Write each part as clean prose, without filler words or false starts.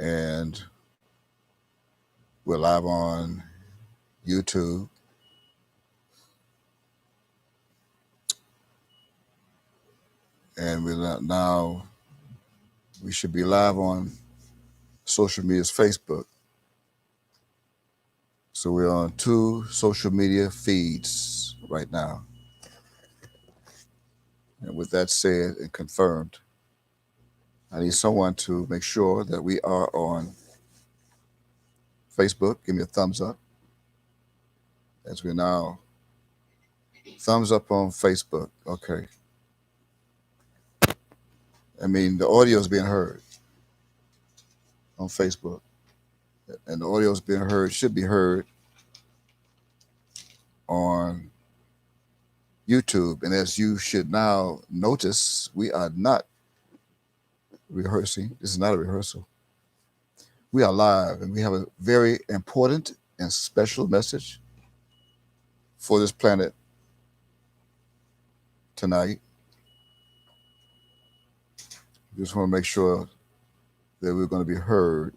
And we're live on YouTube. And we should be live on social media's Facebook. So we're on two social media feeds right now. And with that said and confirmed, I need someone to make sure that we are on Facebook. Give me a thumbs up as we're now thumbs up on Facebook. Okay. I mean, the audio is being heard on Facebook, and the audio is being heard, should be heard on YouTube. And as you should now notice, we are not rehearsing. This is not a rehearsal. We are live, and we have a very important and special message for this planet tonight. Just want to make sure that we're going to be heard.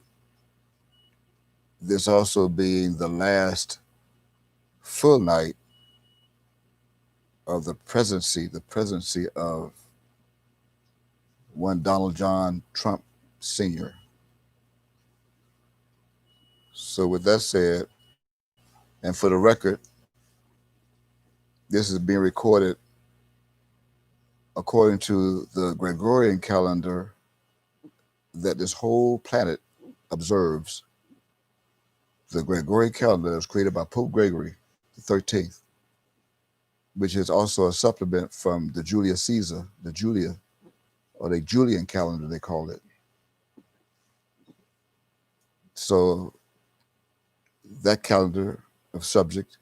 This also being the last full night of the presidency of one Donald John Trump Sr. So with that said, and for the record, this is being recorded according to the Gregorian calendar that this whole planet observes. The Gregorian calendar was created by Pope Gregory the 13th, which is also a supplement from the Julius Caesar, the Julian calendar, they call it. So that calendar of subject,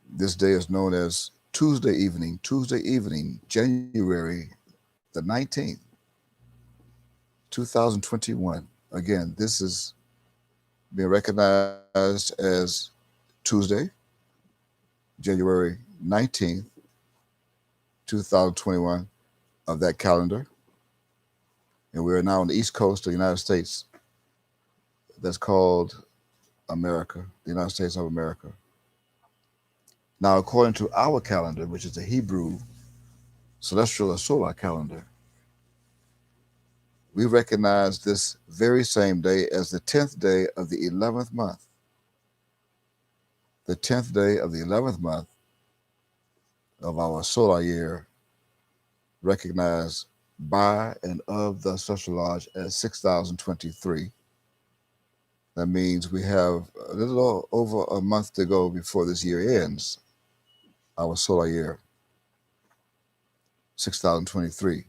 this day is known as Tuesday evening, January the 19th, 2021. Again, this is being recognized as Tuesday, January 19th, 2021 of that calendar. And we are now on the East Coast of the United States. That's called America, the United States of America. Now, according to our calendar, which is the Hebrew celestial or solar calendar, we recognize this very same day as the 10th day of the 11th month. The 10th day of the 11th month of our solar year, recognized by and of the Celestial Lodge as 6023. That means we have a little over a month to go before this year ends, our solar year, 6023.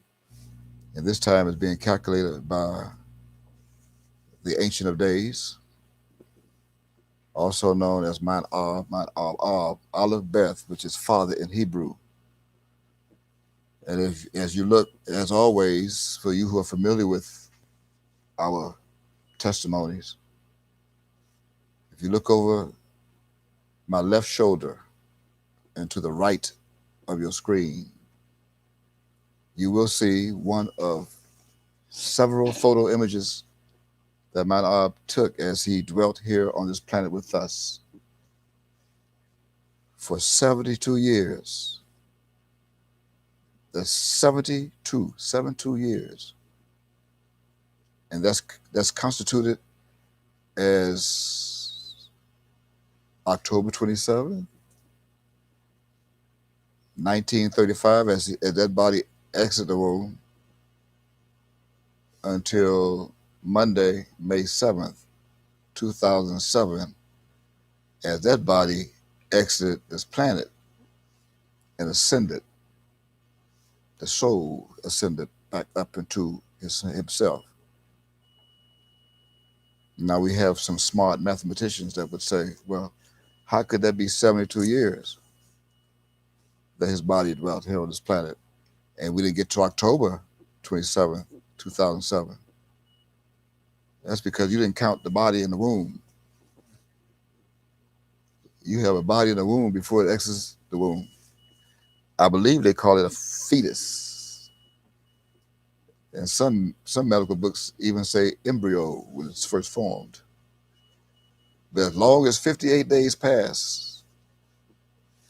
And this time is being calculated by the Ancient of Days, also known as Mount Aleph Beth, which is Father in Hebrew. And as you look, as always, for you who are familiar with our testimonies, if you look over my left shoulder and to the right of your screen, you will see one of several photo images that Mount Ab took as he dwelt here on this planet with us for 72 years. That's 72 years. And that's constituted as October 27th, 1935, as that body exited the womb, until Monday, May 7th, 2007, as that body exited this planet and ascended. The soul ascended back up into himself. Now we have some smart mathematicians that would say, well, how could that be 72 years that his body dwelt here on this planet? And we didn't get to October 27th, 2007. That's because you didn't count the body in the womb. You have a body in the womb before it exits the womb. I believe they call it a fetus. And some medical books even say embryo when it's first formed. But as long as 58 days pass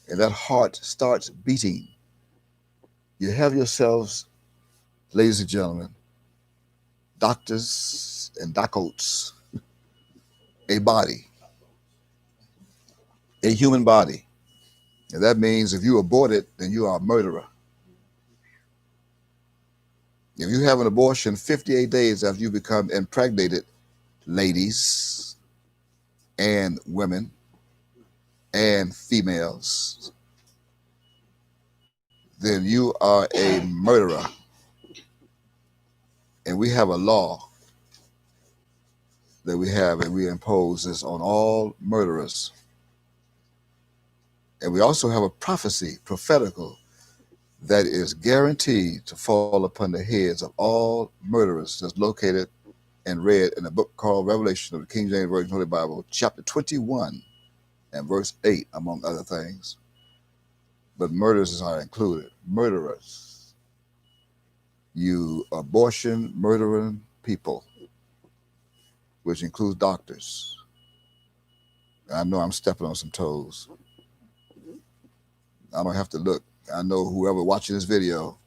and that heart starts beating, you have yourselves, ladies and gentlemen, doctors and docotes, a body, a human body. And that means if you abort it, then you are a murderer. If you have an abortion 58 days after you become impregnated, ladies and women and females, then you are a murderer. And we have a law that we have, and we impose this on all murderers. And we also have a prophecy, prophetical, that is guaranteed to fall upon the heads of all murderers that's located and read in a book called Revelation of the King James Version Holy Bible, chapter 21 and verse 8, among other things. But murders are included. Murderers. You abortion murdering people, which includes doctors. I know I'm stepping on some toes. I don't have to look. I know whoever watching this video,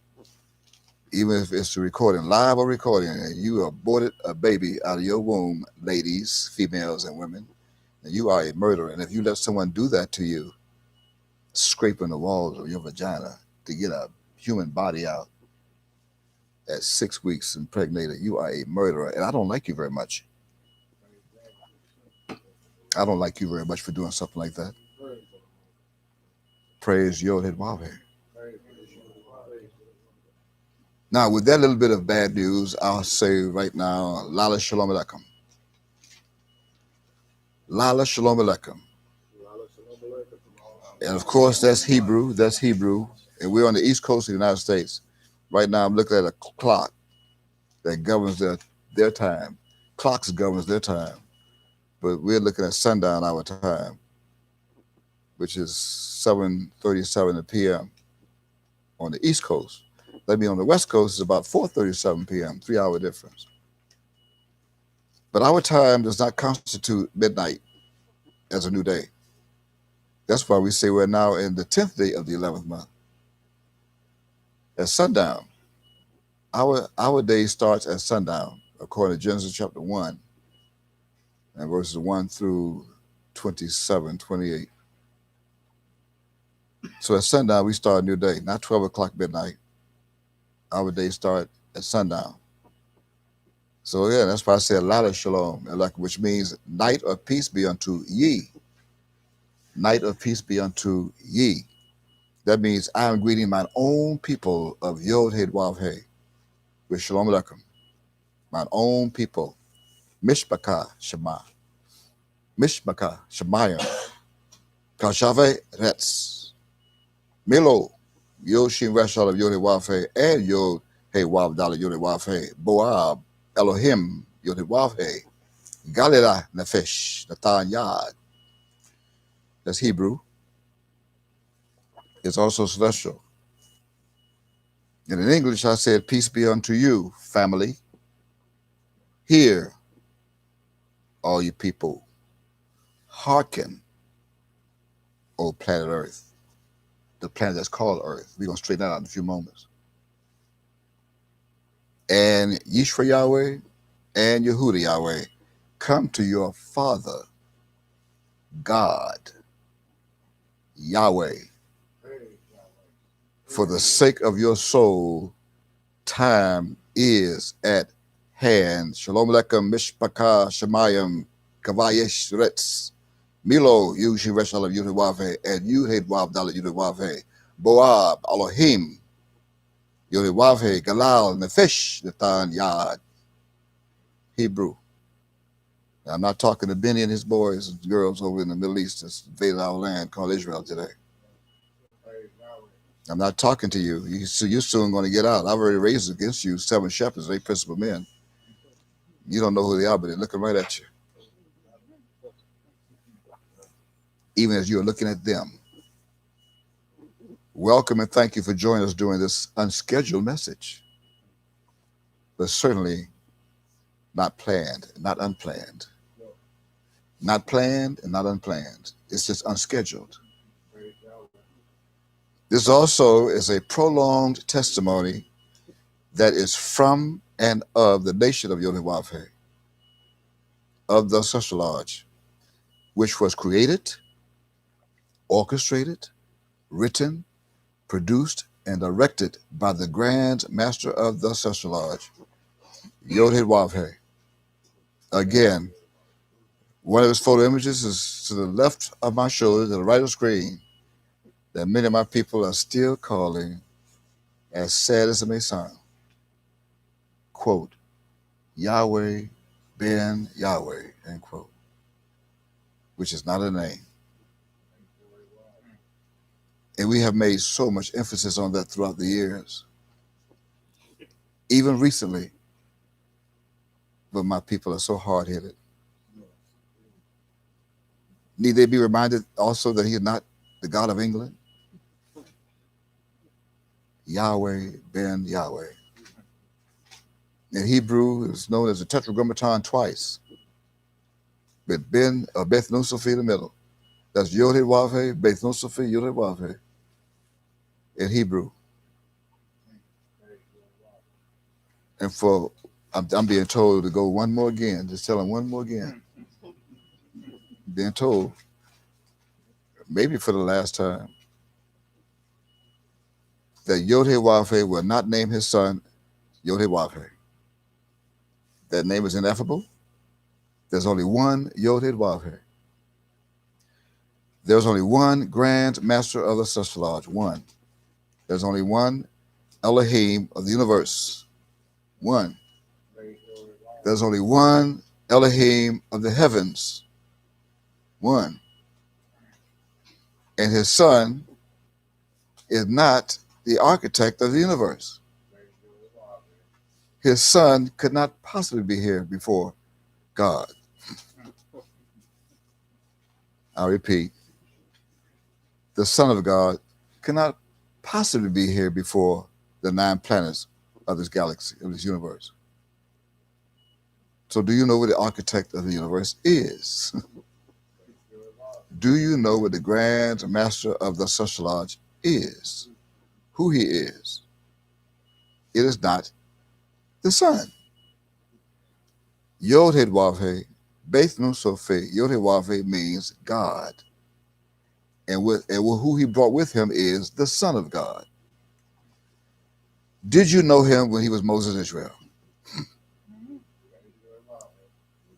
even if it's a recording, live or recording, and you aborted a baby out of your womb, ladies, females, and women, and you are a murderer. And if you let someone do that to you, scraping the walls of your vagina to get a human body out at 6 weeks impregnated, you are a murderer. And I don't like you very much. I don't like you very much for doing something like that. Praise Yod-Heh-Wav-Heh. Now, with that little bit of bad news, I'll say right now, Lala Shalom Aleichem. Lala Shalom Aleichem. And of course, that's Hebrew. That's Hebrew. And we're on the East Coast of the United States. Right now, I'm looking at a clock that governs their time. Clocks governs their time. But we're looking at sundown our time, which is 7:37 p.m. on the East Coast. Let me on the West Coast is about 4:37 p.m., 3-hour difference. But our time does not constitute midnight as a new day. That's why we say we're now in the 10th day of the 11th month. At sundown, our day starts at sundown, according to Genesis chapter 1, and verses 1 through 27, 28. So at sundown, we start a new day, not 12 o'clock midnight. Our day start at sundown. So yeah, that's why I said Lala Shalom, which means night of peace be unto ye. Night of peace be unto ye. That means I am greeting my own people of Yod-Heh-Wav-Heh with Shalom Aleichem. My own people. Mishpachah Shema. Mishpachah Shemayim. Kashave Retz. Milo. Yoshim Reshal of Yod-Heh-Wav-Heh and Yod-Heh-Wav-Dalet Yod-Heh-Wav-Heh. Boab Elohim Yod-Heh-Wav-Heh. Galila Nefesh Natan Yad. That's Hebrew. It's also celestial. And in English, I said, peace be unto you, family. Hear, all you people. Hearken, O planet Earth. The planet that's called Earth. We're going to straighten that out in a few moments. And Yishra Yahweh and Yehuda Yahweh, come to your Father, God, Yahweh. For the sake of your soul, time is at hand. Shalom Aleichem, Mishpachah, Shemayim, Kavayesh Retz, Milo, Yushi Reshal of Yod-Heh-Wav-Heh, and Yod-Heh-Wav-Dalet Yod-Heh-Wav-Heh, Boab, Elohim, Yod-Heh-Wav-Heh, Galal, Nefesh, Natan Yad. Hebrew. Now, I'm not talking to Benny and his boys and girls over in the Middle East that's invaded our land called Israel today. I'm not talking to you. You're soon going to get out. I've already raised against you 7 shepherds, 8 principal men. You don't know who they are, but they're looking right at you. Even as you're looking at them. Welcome and thank you for joining us during this unscheduled message. but certainly not planned, not unplanned. Not planned and not unplanned. It's just unscheduled. This also is a prolonged testimony that is from and of the nation of Yodewafe, of the Social Lodge, which was created, orchestrated, written, produced, and directed by the Grand Master of the Social Lodge, Yodewafe. Again, one of his photo images is to the left of my shoulder, to the right of the screen, that many of my people are still calling, as sad as it may sound, quote, Yahweh ben Yahweh, end quote, which is not a name. And we have made so much emphasis on that throughout the years, even recently. But my people are so hard-headed. Need they be reminded also that he is not the God of England? Yahweh ben Yahweh. In Hebrew, it's known as the tetragrammaton twice, with Ben or Beth Nusophi in the middle. That's Yod-Heh-Wav-Heh, Beth Nusophi, Yod-Heh-Wav-Heh in Hebrew. And for, I'm being told to go one more again, just tell him one more again. Being told, maybe for the last time, that Yod-Heh-Wav-Heh will not name his son Yod-Heh-Wav-Heh. That name is ineffable. There's only one Yod-Heh-Wav-Heh. There's only one Grand Master of the Social Lodge, one. There's only one Elohim of the universe, one. There's only one Elohim of the heavens, one. And his son is not the architect of the universe. His son could not possibly be here before God. I repeat, the Son of God cannot possibly be here before the 9 planets of this galaxy, of this universe. So do you know what the architect of the universe is? Do you know what the Grand Master of the Social Lodge is? Who he is? It is not the Son. Yod-Heh-Wav-Heh, Beth Nusophi, Yod-Heh-Wav-Heh means God. And who he brought with him is the Son of God. Did you know him when he was Moses Israel?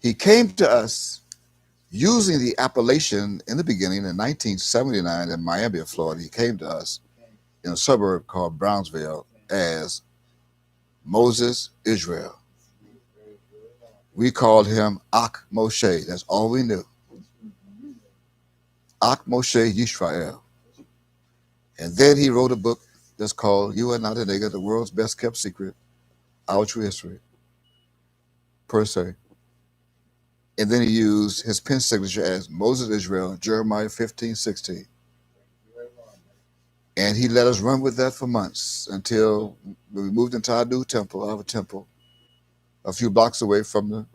He came to us using the appellation in the beginning in 1979 in Miami, Florida. He came to us in a suburb called Brownsville as Moses Israel. We called him Ak Moshe. That's all we knew. Ak Moshe Yisrael. And then he wrote a book that's called You Are Not a Nigger, the World's Best Kept Secret, Our True History, per se. And then he used his pen signature as Moses Israel, Jeremiah 15:16. And he let us run with that for months until we moved into our new temple, our temple, a few blocks away from the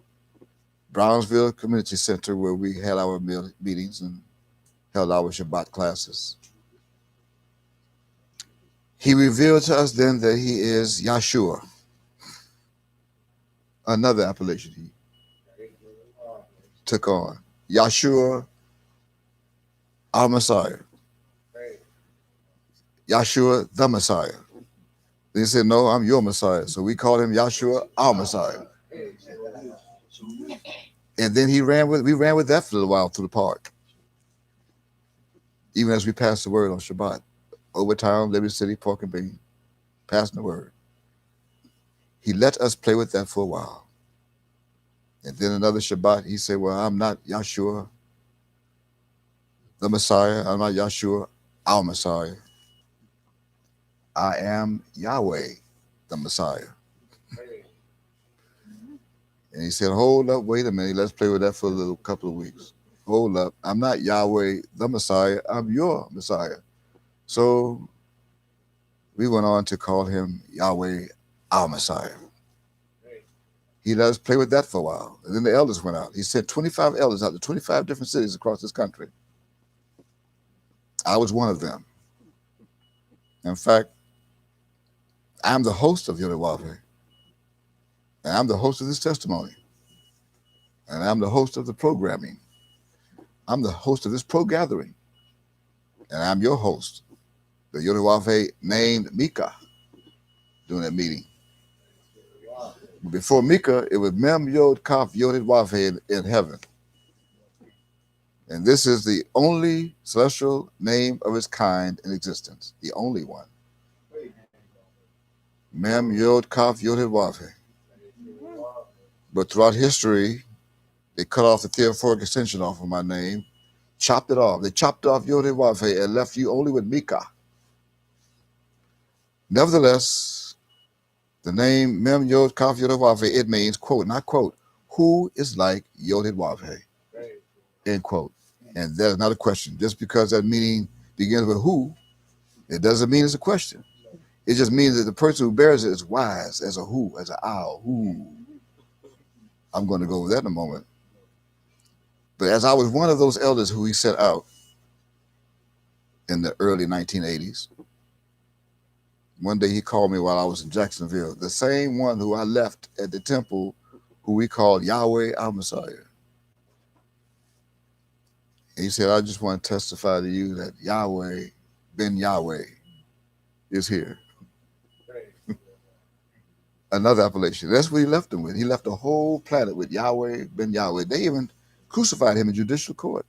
Brownsville Community Center where we had our meetings and held our Shabbat classes. He revealed to us then that he is Yahshua, another appellation he took on. Yahshua, our Messiah. Yahshua, the Messiah. Then he said, no, I'm your Messiah. So we called him Yahshua, our Messiah. And then we ran with that for a little while through the park. Even as we passed the word on Shabbat. Overtown, Liberty City, Pork and Bean, passing the word. He let us play with that for a while. And then another Shabbat, he said, well, I'm not Yahshua, the Messiah. I'm not Yahshua, our Messiah. I am Yahweh, the Messiah. And he said, hold up, wait a minute. Let's play with that for a little couple of weeks. Hold up. I'm not Yahweh, the Messiah. I'm your Messiah. So we went on to call him Yahweh, our Messiah. He let us play with that for a while. And then the elders went out. He sent 25 elders out to 25 different cities across this country. I was one of them. In fact, I'm the host of Yodewafe. And I'm the host of this testimony. And I'm the host of the programming. I'm the host of this pro-gathering. And I'm your host. The Yodewafe named Mika during that meeting. Before Mika, it was Mem Yod Kaf Yodewafe in heaven. And this is the only celestial name of its kind in existence. The only one. Mem Yod Kaf Yodewafe. But throughout history, they cut off the theophoric extension off of my name, chopped it off. They chopped off Yodewafe and left you only with Mika. Nevertheless, the name Mem Yod Kaf Yodewafe, it means, quote, not quote, who is like Yodewafe, end quote. And that's not a question. Just because that meaning begins with who, it doesn't mean it's a question. It just means that the person who bears it is wise as a who, as an owl. Who. I'm going to go over that in a moment. But as I was one of those elders who he sent out in the early 1980s, one day he called me while I was in Jacksonville, the same one who I left at the temple, who we called Yahweh Al-Messiah. He said, I just want to testify to you that Yahweh Ben Yahweh is here. Another appellation. That's what he left him with. He left the whole planet with Yahweh Ben Yahweh. They even crucified him in judicial court.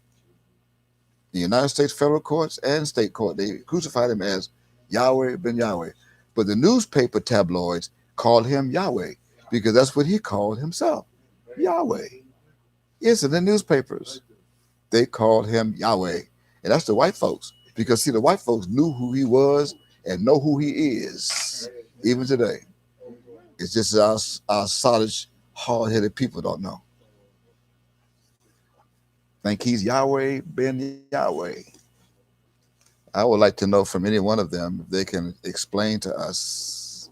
The United States federal courts and state court, they crucified him as Yahweh Ben Yahweh. But the newspaper tabloids called him Yahweh because that's what he called himself, Yahweh. Yes, in the newspapers, they called him Yahweh. And that's the white folks. Because, see, the white folks knew who he was and know who he is, even today. It's just our solid, hard-headed people don't know. Think he's Yahweh Ben Yahweh. I would like to know from any one of them if they can explain to us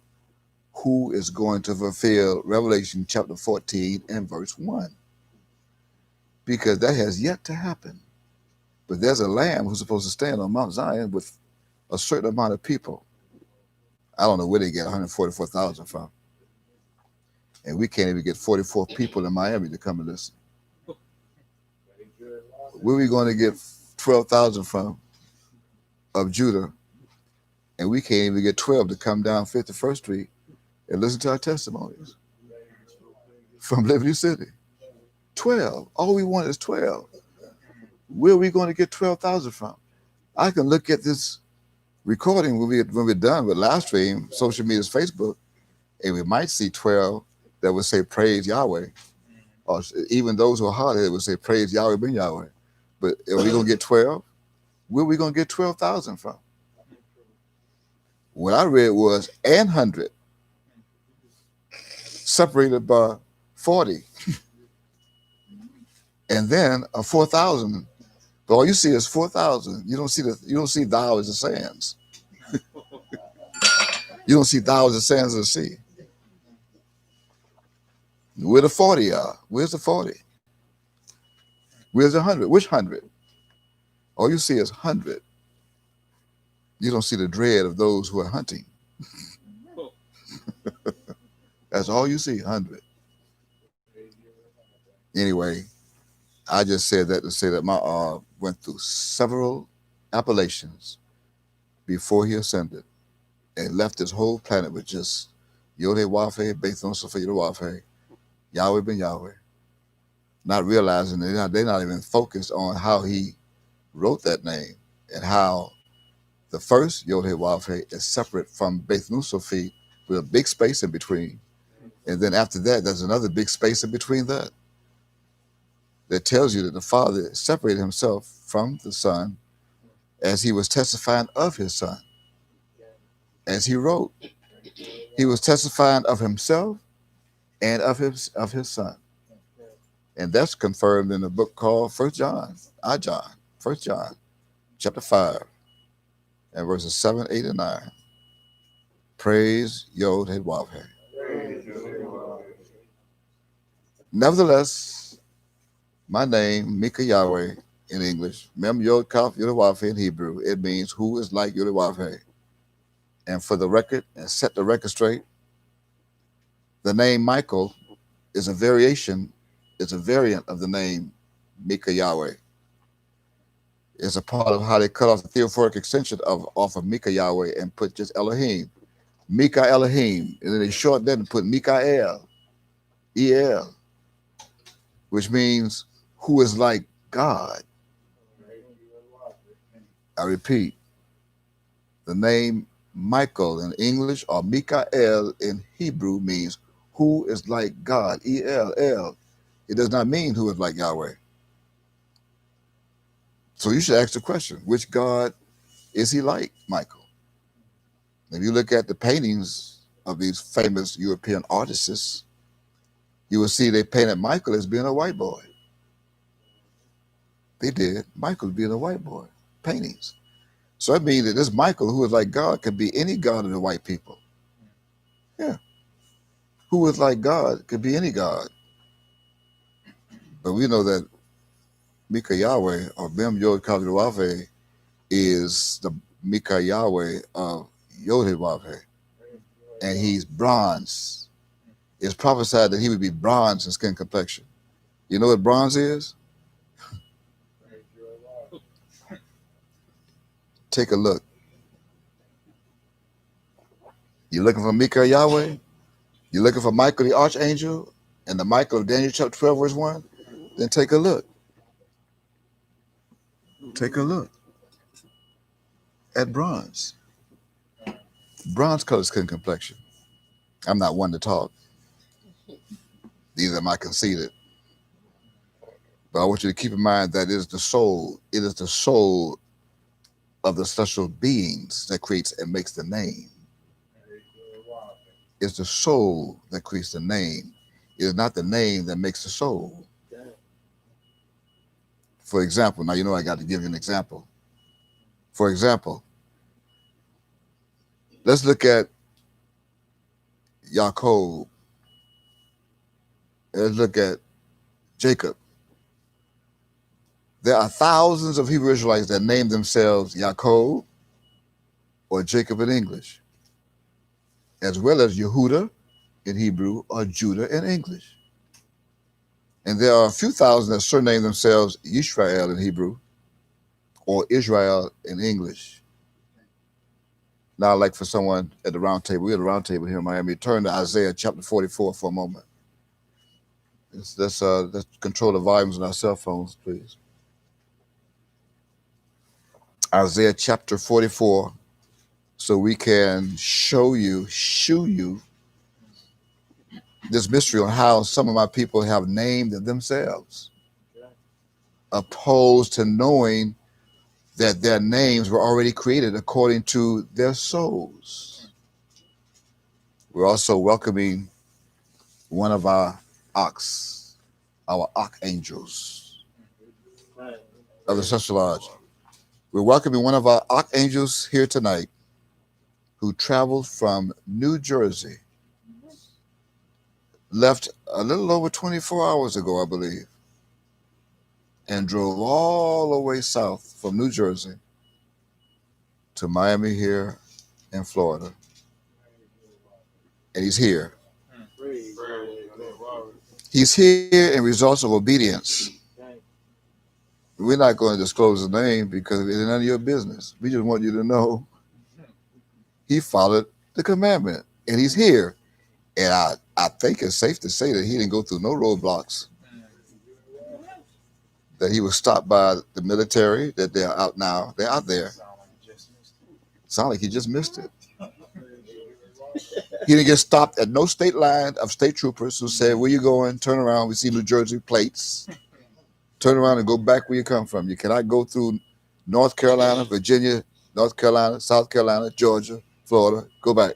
who is going to fulfill Revelation chapter 14 and verse 1. Because that has yet to happen. But there's a lamb who's supposed to stand on Mount Zion with a certain amount of people. I don't know where they get 144,000 from. And we can't even get 44 people in Miami to come and listen. Where are we going to get 12,000 from of Judah? And we can't even get 12 to come down 51st Street and listen to our testimonies from Liberty City. 12. All we want is 12. Where are we going to get 12,000 from? I can look at this recording when we're done with live stream, social media's Facebook, and we might see 12 that would say praise Yahweh. Or even those who are hard-headed would say praise Yahweh Ben Yahweh. But are we going to get 12? Where are we going to get 12,000 from? What I read was an 100 separated by 40. And then a 4,000. But all you see is 4,000. You don't see thou as the sands. You don't see thou as the sands of the sea. Where the 40 are? Where's the 40? Where's the 100? Which 100? All you see is 100. You don't see the dread of those who are hunting. That's all you see, 100. Anyway, I just said that to say that my went through several appellations before he ascended and left this whole planet with just Yodewafe, Bethon Sofa Yodewafe, Yahweh Ben Yahweh, not realizing that they're not even focused on how he wrote that name and how the first Yodewafe is separate from Beth Nusofi with a big space in between. And then after that, there's another big space in between that. That tells you that the Father separated himself from the Son as he was testifying of his Son. As he wrote, he was testifying of himself and of his Son. And that's confirmed in a book called 1 John, 1 John, chapter 5, and verses 7, 8, and 9. Praise Yod-Heh-Wav-Heh. Nevertheless, my name, Mika Yahweh in English, Mem Yod Kaf Yodewafe in Hebrew, it means who is like Yodewafe. And for the record, and set the record straight, the name Michael is a variation, it's a variant of the name Mika Yahweh. It's a part of how they cut off the theophoric extension of off of Mika Yahweh and put just Elohim. Mika Elohim. And then they short that and put Mikael, El, which means who is like God. I repeat, the name Michael in English or Mikael in Hebrew means who is like God. El. It does not mean who is like Yahweh. So you should ask the question, which God is he like, Michael? If you look at the paintings of these famous European artists, you will see they painted Michael as being a white boy. They did. Michael being a white boy. Paintings. So that means that this Michael, who is like God, could be any God of the white people. Yeah. Who is like God could be any God. But we know that Mika Yahweh or Mem Yod Kaveh is the Mika Yahweh of Yodhewave. And he's bronze. It's prophesied that he would be bronze in skin complexion. You know what bronze is? Take a look. You're looking for Mika Yahweh? You're looking for Michael the Archangel and the Michael of Daniel chapter 12, verse 1? Then take a look. Take a look at bronze. Bronze color skin complexion. I'm not one to talk. Neither am I conceited. But I want you to keep in mind that it is the soul. It is the soul of the celestial beings that creates and makes the name. It's the soul that creates the name. It is not the name that makes the soul. For example, now you know I got to give you an example. For example, let's look at Yaakov. Let's look at Jacob. There are thousands of Hebrew Israelites that name themselves Yaakov or Jacob in English, as well as Yehuda in Hebrew or Judah in English. And there are a few thousand that surname themselves Yisrael in Hebrew or Israel in English. Now, I'd like for someone at the round table, we're at the round table here in Miami, turn to Isaiah chapter 44 for a moment. Let's control the volumes on our cell phones, please. Isaiah chapter 44, so we can shew you this mystery on how some of my people have named themselves, opposed to knowing that their names were already created according to their souls. We're also welcoming one of our archangels of the Central Lodge. We're welcoming one of our archangels here tonight who traveled from New Jersey, left a little over 24 hours ago, I believe, and drove all the way south from New Jersey to Miami here in Florida. And he's here. He's here in results of obedience. We're not going to disclose his name because it's none of your business. We just want you to know he followed the commandment and he's here. And I think it's safe to say that he didn't go through no roadblocks, that he was stopped by the military, that they're out now. They're out there. Sound like he just missed it. He didn't get stopped at no state line of state troopers who said, where you going? Turn around. We see New Jersey plates. Turn around and go back where you come from. You cannot go through North Carolina, Virginia, North Carolina, South Carolina, Georgia, Florida. Go back.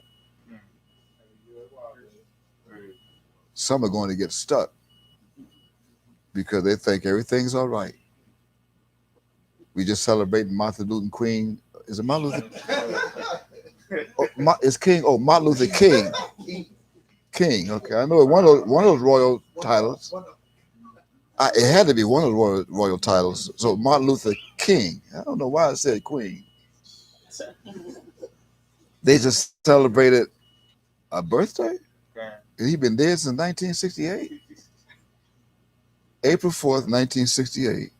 Some are going to get stuck because they think everything's all right. We just celebrating Martin Luther King. Is it Martin Luther? It's King. Oh, Martin Luther King. King. Okay, I know one of those royal titles. It had to be one of the royal titles. So Martin Luther King. I don't know why I said Queen. They just celebrated a birthday. And he been dead since 1968. April 4th, 1968.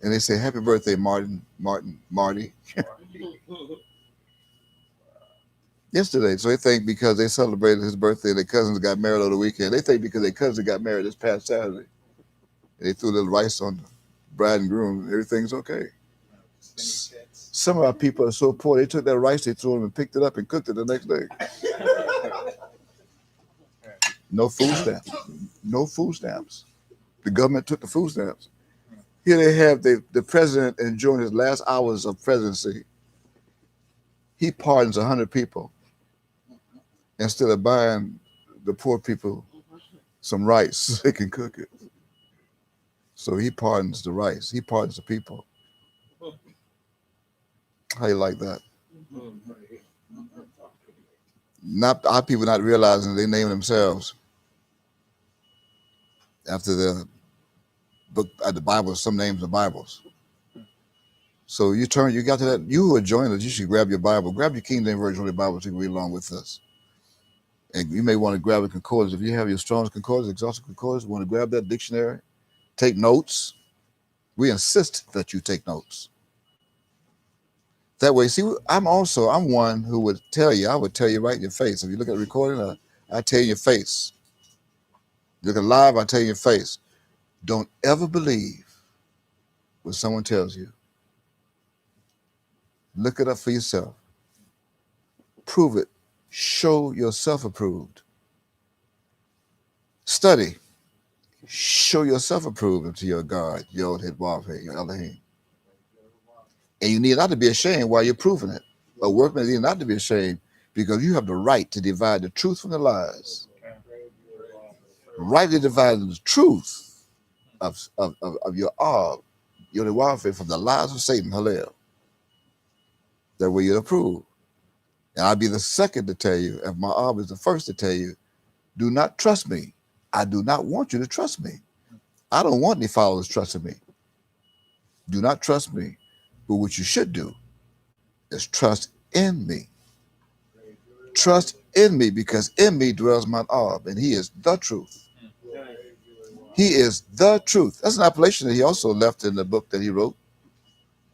And they say, happy birthday, Marty. Yesterday. So they think because they celebrated his birthday, their cousins got married over the weekend. They think because their cousin got married this past Saturday, they threw a little rice on the bride and groom, everything's okay. Some of our people are so poor, they took that rice, they threw it and picked it up and cooked it the next day. No food stamps. No food stamps. The government took the food stamps. Here they have the president enjoying his last hours of presidency. He pardons 100 people instead of buying the poor people some rice so they can cook it. So he pardons the rice. He pardons the people. How you like that? Not our people not realizing they name themselves after the book at the Bible. Some names are Bibles. So you got to that. You who are joining us, you should grab your Bible. Grab your King James Version of the Bible so you can read along with us. And you may want to grab a concordance. If you have your Strong's Concordance, Exhaustive Concordance, you want to grab that dictionary, take notes. We insist that you take notes. That way, see, I'm one who would tell you, I would tell you right in your face. If you look at the recording, I tell you in your face. Look at live, I tell you in your face. Don't ever believe what someone tells you. Look it up for yourself. Prove it. Show yourself approved. Study. Show yourself approved unto your God, your Hidwavhe, your Elohim. And you need not to be ashamed while you're proving it. A workman need not to be ashamed because you have the right to divide the truth from the lies. Rightly dividing the truth of your Hidwavhe from the lies of Satan, Hallel. That way you're approved. And I'll be the second to tell you, if my Ab is the first to tell you, do not trust me. I do not want you to trust me. I don't want any followers trusting me. Do not trust me. But what you should do is trust in me. Trust in me because in me dwells my Ab, and he is the truth. He is the truth. That's an appellation that he also left in the book that he wrote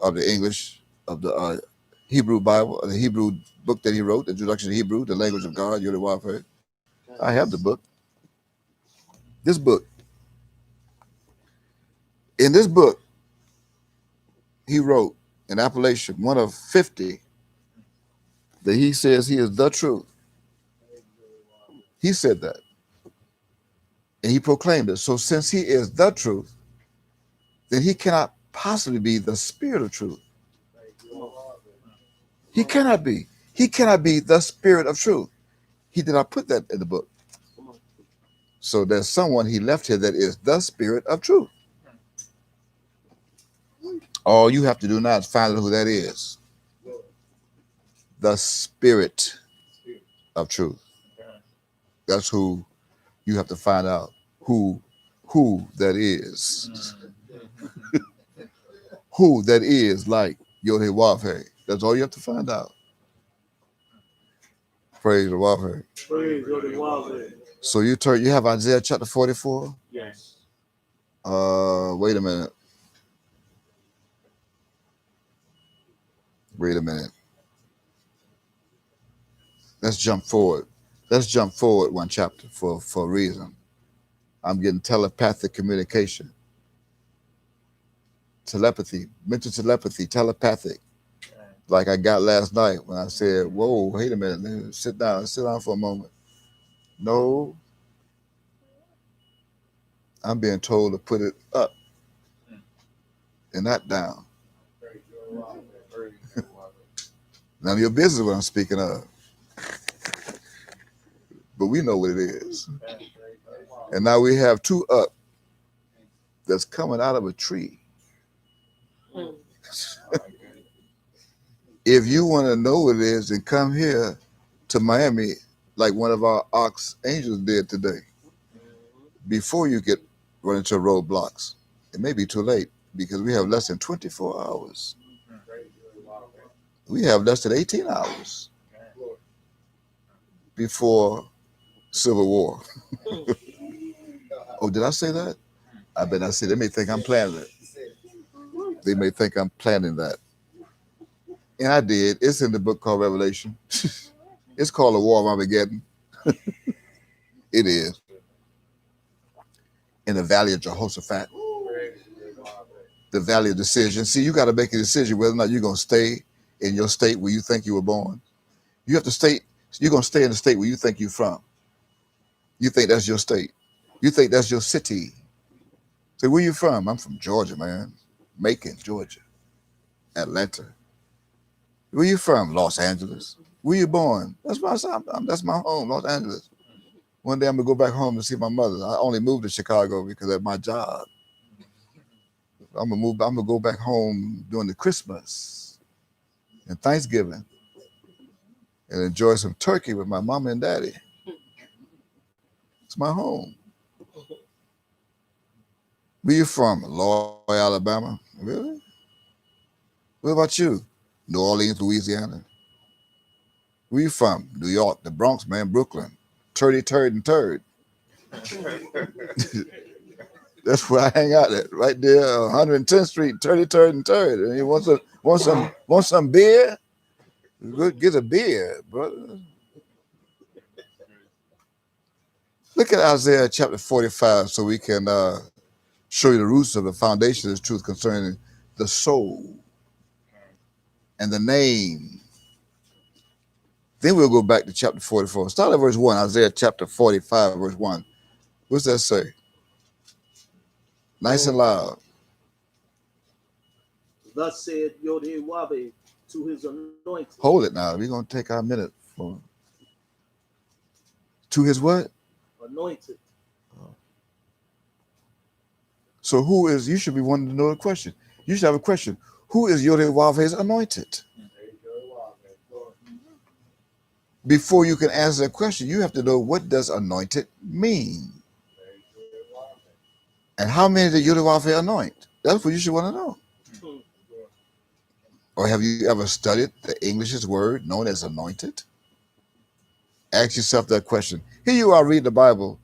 of the English, of the Hebrew Bible, the Hebrew book that he wrote, the Introduction to Hebrew, the language of God, Yod-Heh-Wav-Heh. I have the book. This book. In this book, he wrote an appellation, one of 50, that he says he is the truth. He said that. And he proclaimed it. So since he is the truth, then he cannot possibly be the spirit of truth. He cannot be. He cannot be the spirit of truth. He did not put that in the book. So there's someone he left here that is the spirit of truth. All you have to do now is find out who that is. The spirit of truth. That's who you have to find out who that is. Who that is like Yod-Heh-Wav-Heh. That's all you have to find out. Praise the Wav-Heh. Praise Yod-Heh-Wav-Heh. So you have Isaiah chapter 44? Yes. Wait a minute. Let's jump forward. One chapter for a reason. I'm getting telepathic communication. Telepathy, mental telepathy, telepathic. Like I got last night when I said, whoa, wait a minute, sit down for a moment. No, I'm being told to put it up and not down. None of your business what I'm speaking of. But we know what it is. And now we have two up that's coming out of a tree. If you want to know what it is, then come here to Miami like one of our ox angels did today. Before you get run into roadblocks, it may be too late because we have less than 24 hours. We have less than 18 hours before Civil War. Oh, did I say that? I bet I said they may think I'm planning it. They may think I'm planning that. And I did. It's in the book called Revelation. It's called the War of Armageddon. It is. In the valley of Jehoshaphat, the valley of decision. See, you got to make a decision whether or not you're going to stay in your state where you think you were born. You have to stay, you're going to stay in the state where you think you're from. You think that's your state. You think that's your city. Say, where you from? I'm from Georgia, man. Macon, Georgia. Atlanta. Where you from? Los Angeles. Where you born? That's my home, Los Angeles. One day I'm gonna go back home to see my mother. I only moved to Chicago because of my job. I'm gonna go back home during the Christmas and Thanksgiving and enjoy some turkey with my mama and daddy. It's my home. Where you from? Loy, Alabama. Really? What about you? New Orleans, Louisiana. Where you from? New York, the Bronx, man, Brooklyn. Turdy, turd, and turd. That's where I hang out at, right there, 110th Street, Turdy, turd, and turd. And you want some beer? Good, get a beer, brother. Look at Isaiah chapter 45 so we can show you the roots of the foundation of the truth concerning the soul and the name. Then we'll go back to chapter 44. Start at verse 1, Isaiah chapter 45, verse 1. What's that say? Nice and loud. Thus said Yod-Heh-Wav to his anointed. Hold it now. We're going to take our minute for to his what? Anointed. So who is, you should be wanting to know the question. You should have a question. Who is Yod-Heh-Wav-Heh's anointed? Before you can answer that question, you have to know, what does anointed mean? And how many did Yod-Heh-Wav-Heh anoint? That's what you should want to know. Or have you ever studied the English's word known as anointed? Ask yourself that question. Here you are reading the Bible.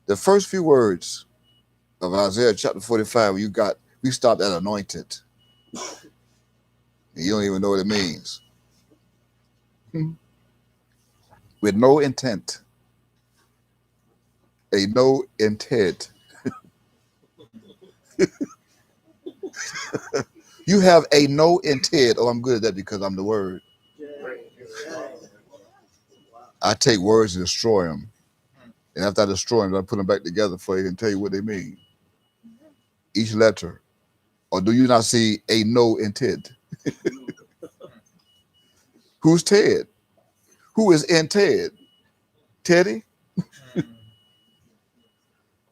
The first few words of Isaiah chapter 45, we stopped at anointed. And you don't even know what it means. With no intent. A no intent. You have a no intent. Oh, I'm good at that because I'm the word. I take words and destroy them. And after I destroy them, I put them back together for you and tell you what they mean. Each letter. Or do you not see a no intent? Who's Ted? Who is in Ted? Teddy?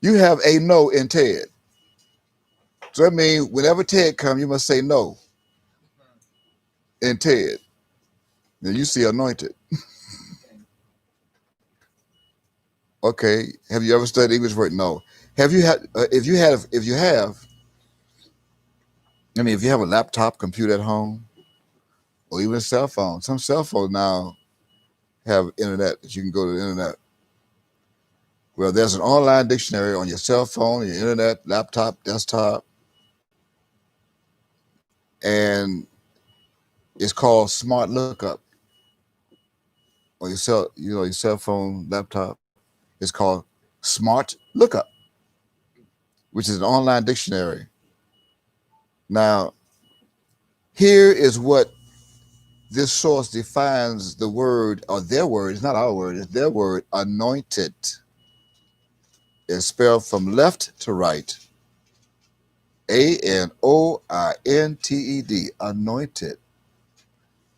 You have a no in Ted. So that means whenever Ted comes, you must say no in Ted. Then you see anointed. Okay. Have you ever studied English word? No. Have you had? If you have, I mean, if you have a laptop, computer at home, or even a cell phone, some cell phones now have internet that you can go to the internet. Well, there's an online dictionary on your cell phone, your internet, laptop, desktop, and it's called Smart Lookup. Or your cell phone, laptop. It's called Smart Lookup, which is an online dictionary. Now, here is what this source defines the word, or their word. It's not our word, it's their word, anointed. It's spelled from left to right. A-N-O-I-N-T-E-D, anointed,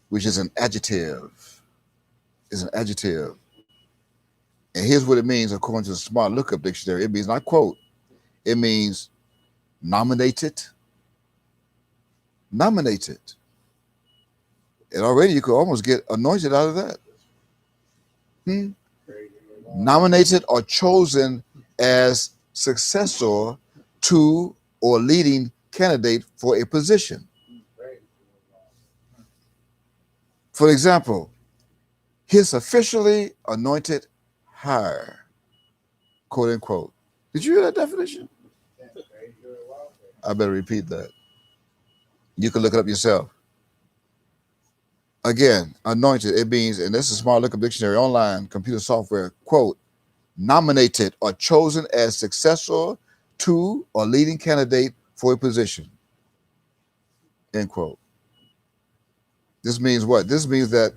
which is an adjective. It's an adjective. And here's what it means according to the Smart Lookup Dictionary. It means, and I quote, it means nominated. Nominated. And already you could almost get anointed out of that. nominated or chosen as successor to or leading candidate for a position. For example, his officially anointed hire, quote unquote. Did you hear that definition? I better repeat that. You can look it up yourself. Again, anointed, it means, and this is Smart Lookup Dictionary online, computer software, quote, nominated or chosen as successor to or leading candidate for a position, end quote. This means what? This means that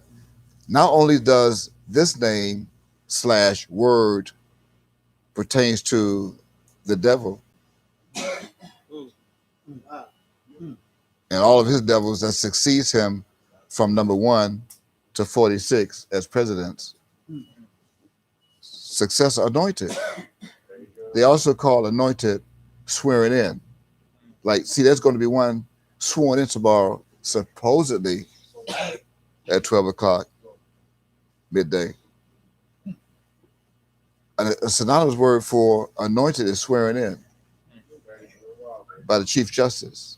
not only does this name / word pertains to the devil and all of his devils that succeeds him from number 1 to 46 as presidents, successor anointed. They also call anointed swearing in. Like, see, there's going to be one sworn in tomorrow, supposedly at 12 o'clock midday. And a synonymous word for anointed is swearing in by the Chief Justice.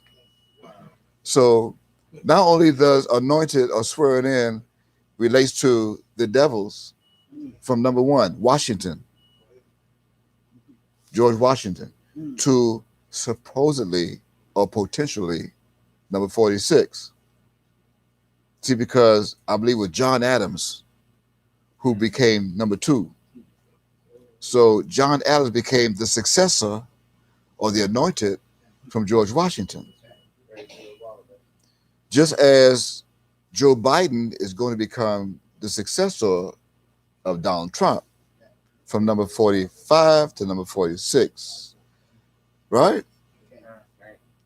So not only does anointed or swearing in relates to the devils from number 1, Washington, George Washington, to supposedly or potentially number 46. See, because I believe it was John Adams who became number 2. So John Adams became the successor or the anointed from George Washington. Just as Joe Biden is going to become the successor of Donald Trump from number 45 to number 46, right?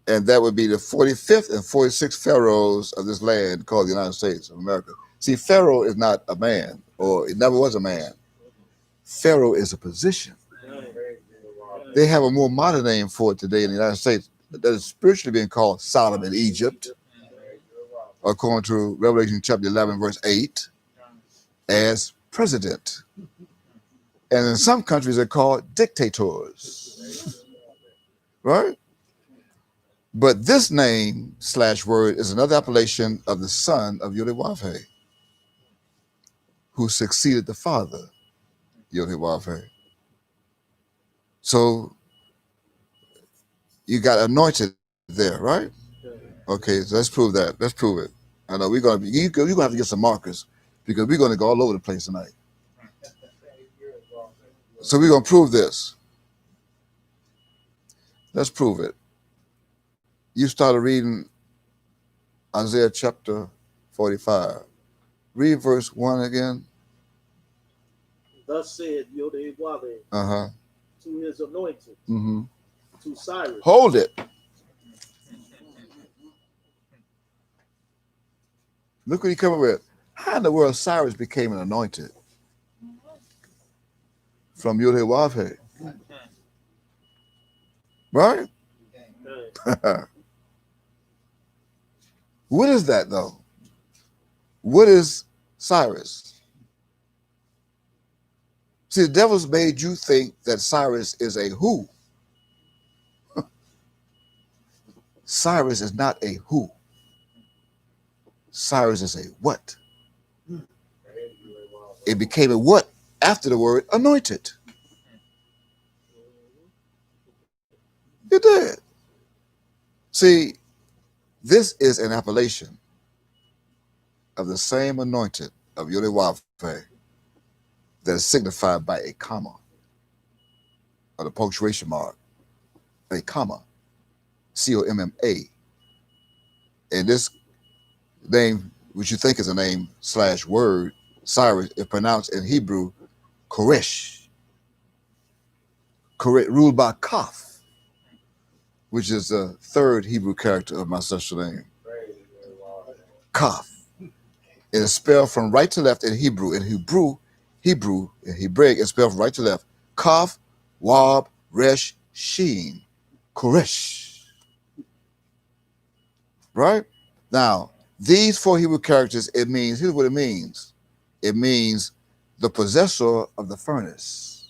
And that would be the 45th and 46th pharaohs of this land called the United States of America. See, Pharaoh is not a man, or it never was a man. Pharaoh is a position. They have a more modern name for it today in the United States that is spiritually being called Sodom in Egypt, according to Revelation chapter 11, verse 8, as president. And in some countries, they're called dictators, right? But this name / word is another appellation of the son of Yodewavhe, who succeeded the father, Yodewavhe. So you got anointed there, right? Okay, so let's prove that. Let's prove it. I know you're gonna have to get some markers because we're gonna go all over the place tonight. So we're gonna prove this. Let's prove it. You started reading Isaiah chapter 45. Read verse 1 again. Thus said Yodewavhe to his anointed, to Cyrus. Hold it. Look what he come up with. How in the world Cyrus became an anointed? From Yodewavhe. Right? What is that though? What is Cyrus? See, the devil's made you think that Cyrus is a who. Cyrus is not a who. Cyrus is a what. It became a what after the word anointed. It did. See, this is an appellation of the same anointed of Yodewavhe that is signified by a comma or the punctuation mark, a comma, C-O-M-M-A. And this name, which you think is a name / word, Cyrus, is pronounced in Hebrew, Koresh. Ruled by Kaf, which is the third Hebrew character of my ancestral name. Kaf. It is spelled from right to left in Hebrew. In Hebraic, it's spelled from right to left. Kaf, Wab, Resh, Sheen. Koresh. Right? Now, these 4 Hebrew characters, it means, here's what it means. It means the possessor of the furnace,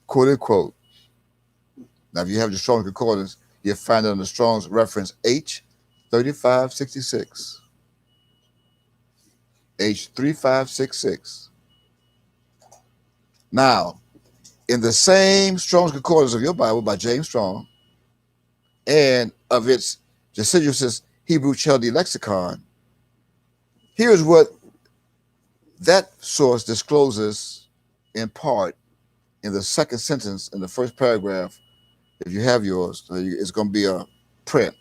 quote unquote. Now, if you have the Strong's Concordance, you'll find it on the Strong's reference H3566. H3566. Now, in the same Strong's Concordance of your Bible by James Strong and of its deciduous Hebrew Chaldee lexicon, here's what that source discloses in part in the second sentence in the first paragraph. If you have yours, it's going to be a print,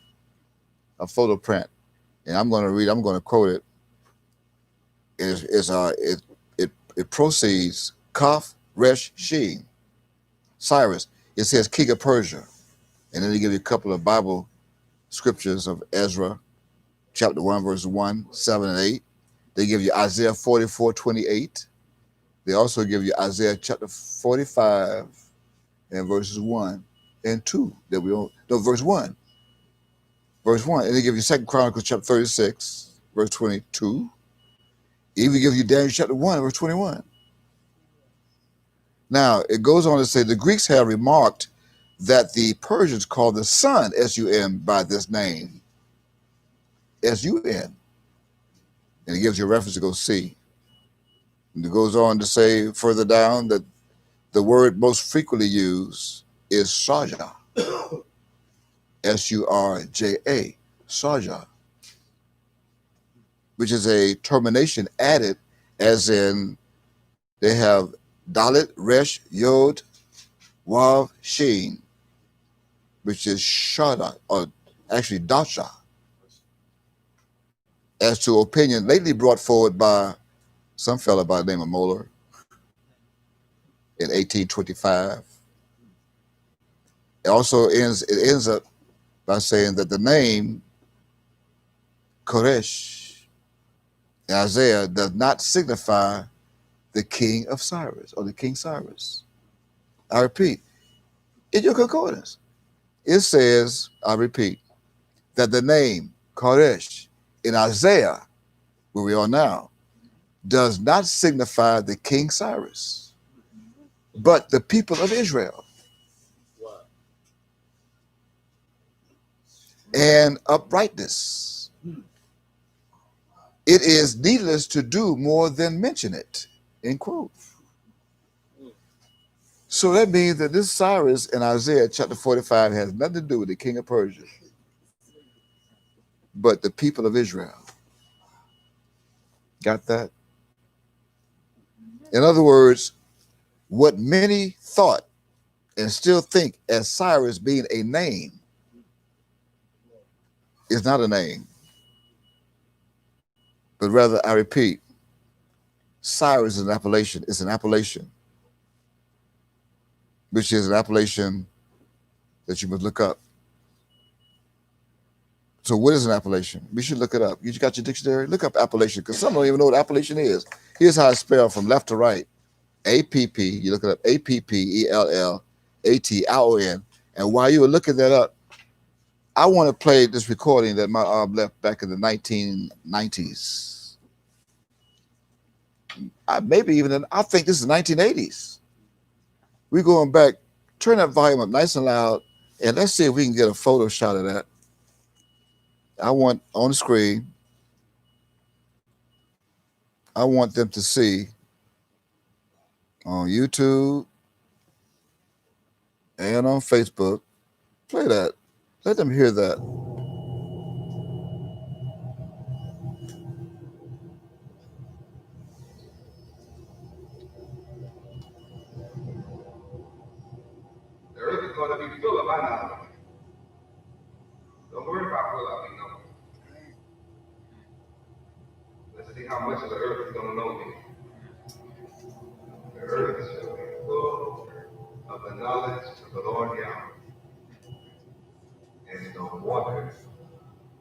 a photo print, and I'm going to quote it. It proceeds, Kaf Resh Sheen, Cyrus. It says King of Persia, and then they give you a couple of Bible scriptures of Ezra, chapter 1, verse 1, 7, and 8. They give you Isaiah 44:28. They also give you Isaiah chapter 45 and verses 1 and 2. Verse 1. Verse 1. And they give you 2 Chronicles chapter 36, verse 22. Even give you Daniel chapter 1, verse 21. Now, it goes on to say the Greeks have remarked that the Persians call the sun, S-U-N, by this name, S-U-N. And it gives you a reference to go see. And it goes on to say further down that the word most frequently used is Sarja, S-U-R-J-A, Sarja, which is a termination added, as in they have Dalit, Resh, Yod, Wav, Sheen, which is Shada, or actually Dasha, as to opinion lately brought forward by some fella by the name of Moeller in 1825. It ends up by saying that the name Koresh in Isaiah does not signify the king of Cyrus or the King Cyrus. I repeat, in your concordance, it says, I repeat, that the name Koresh in Isaiah, where we are now, does not signify the King Cyrus, but the people of Israel. And uprightness. It is needless to do more than mention it, end quote. So that means that this Cyrus in Isaiah chapter 45 has nothing to do with the king of Persia, but the people of Israel. Got that? In other words, what many thought and still think as Cyrus being a name is not a name, but rather, I repeat, Cyrus is an appellation. It's an appellation, which is an appellation that you must look up. So what is an appellation? We should look it up. You got your dictionary? Look up appellation, because some don't even know what appellation is. Here's how it's spelled from left to right. A-P-P, you look it up, A-P-P-E-L-L-A-T-I-O-N. And while you were looking that up, I want to play this recording that my arm left back in the 1990s. I think this is the 1980s. We're going back, turn that volume up nice and loud, and let's see if we can get a photo shot of that. I want on the screen, I want them to see on YouTube and on Facebook. Play that. Let them hear that. The earth is going to be full of my knowledge. Don't worry about will I be known. Let's see how much of the earth is going to know me. The earth shall be full of the knowledge of the Lord Yahweh. And the waters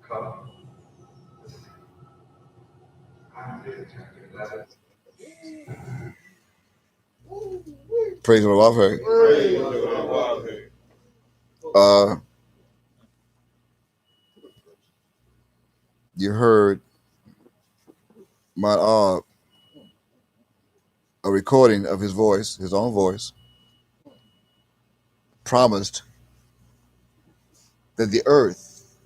come to sea. Isaiah chapter 11. Praise the Lord. You heard my a recording of his voice, his own voice, promised that the earth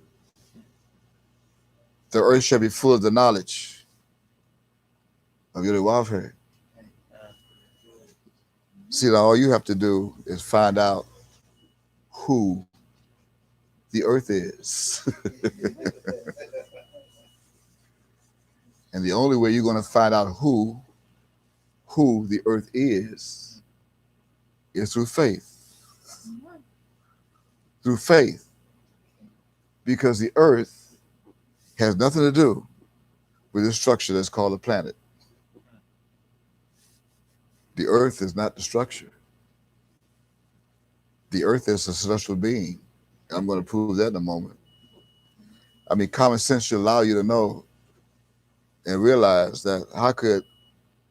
shall be full of the knowledge of Yahweh. See, now all you have to do is find out who the earth is. And the only way you're going to find out who the earth is through faith. Through faith. Because the earth has nothing to do with this structure that's called a planet. The earth is not the structure. The earth is a celestial being. I'm going to prove that in a moment. I mean, common sense should allow you to know and realize that how could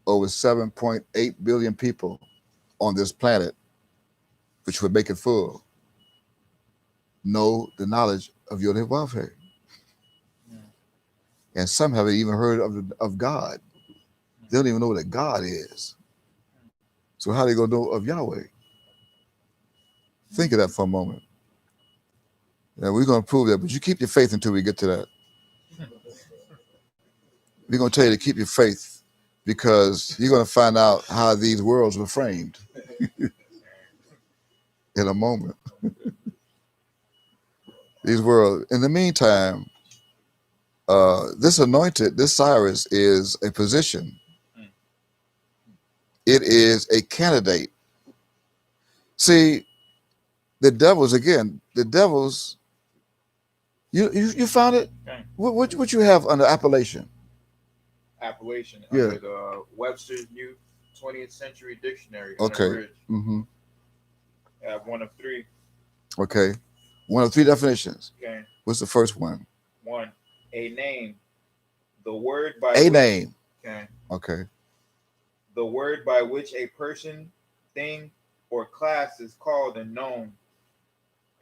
over 7.8 billion people on this planet, which would make it full, know the knowledge of Yod-Heh-Vav-Heh? And some haven't even heard of God. They don't even know what a God is. So how are they going to know of Yahweh? Think of that for a moment. Now we're going to prove that, but you keep your faith until we get to that. We're going to tell you to keep your faith because you're going to find out how these worlds were framed in a moment. These worlds. In the meantime, this anointed, this Cyrus is a position. It is a candidate. See, the devils, you found it? Okay. What you have under appellation? Appellation Yeah. under the Webster's New 20th Century Dictionary. Okay. unabridged. Mm-hmm. I have one of three. Okay. One of three definitions. Okay. What's the first one? One, a name. The word by A which, name. Okay. Okay. The word by which a person, thing, or class is called and known.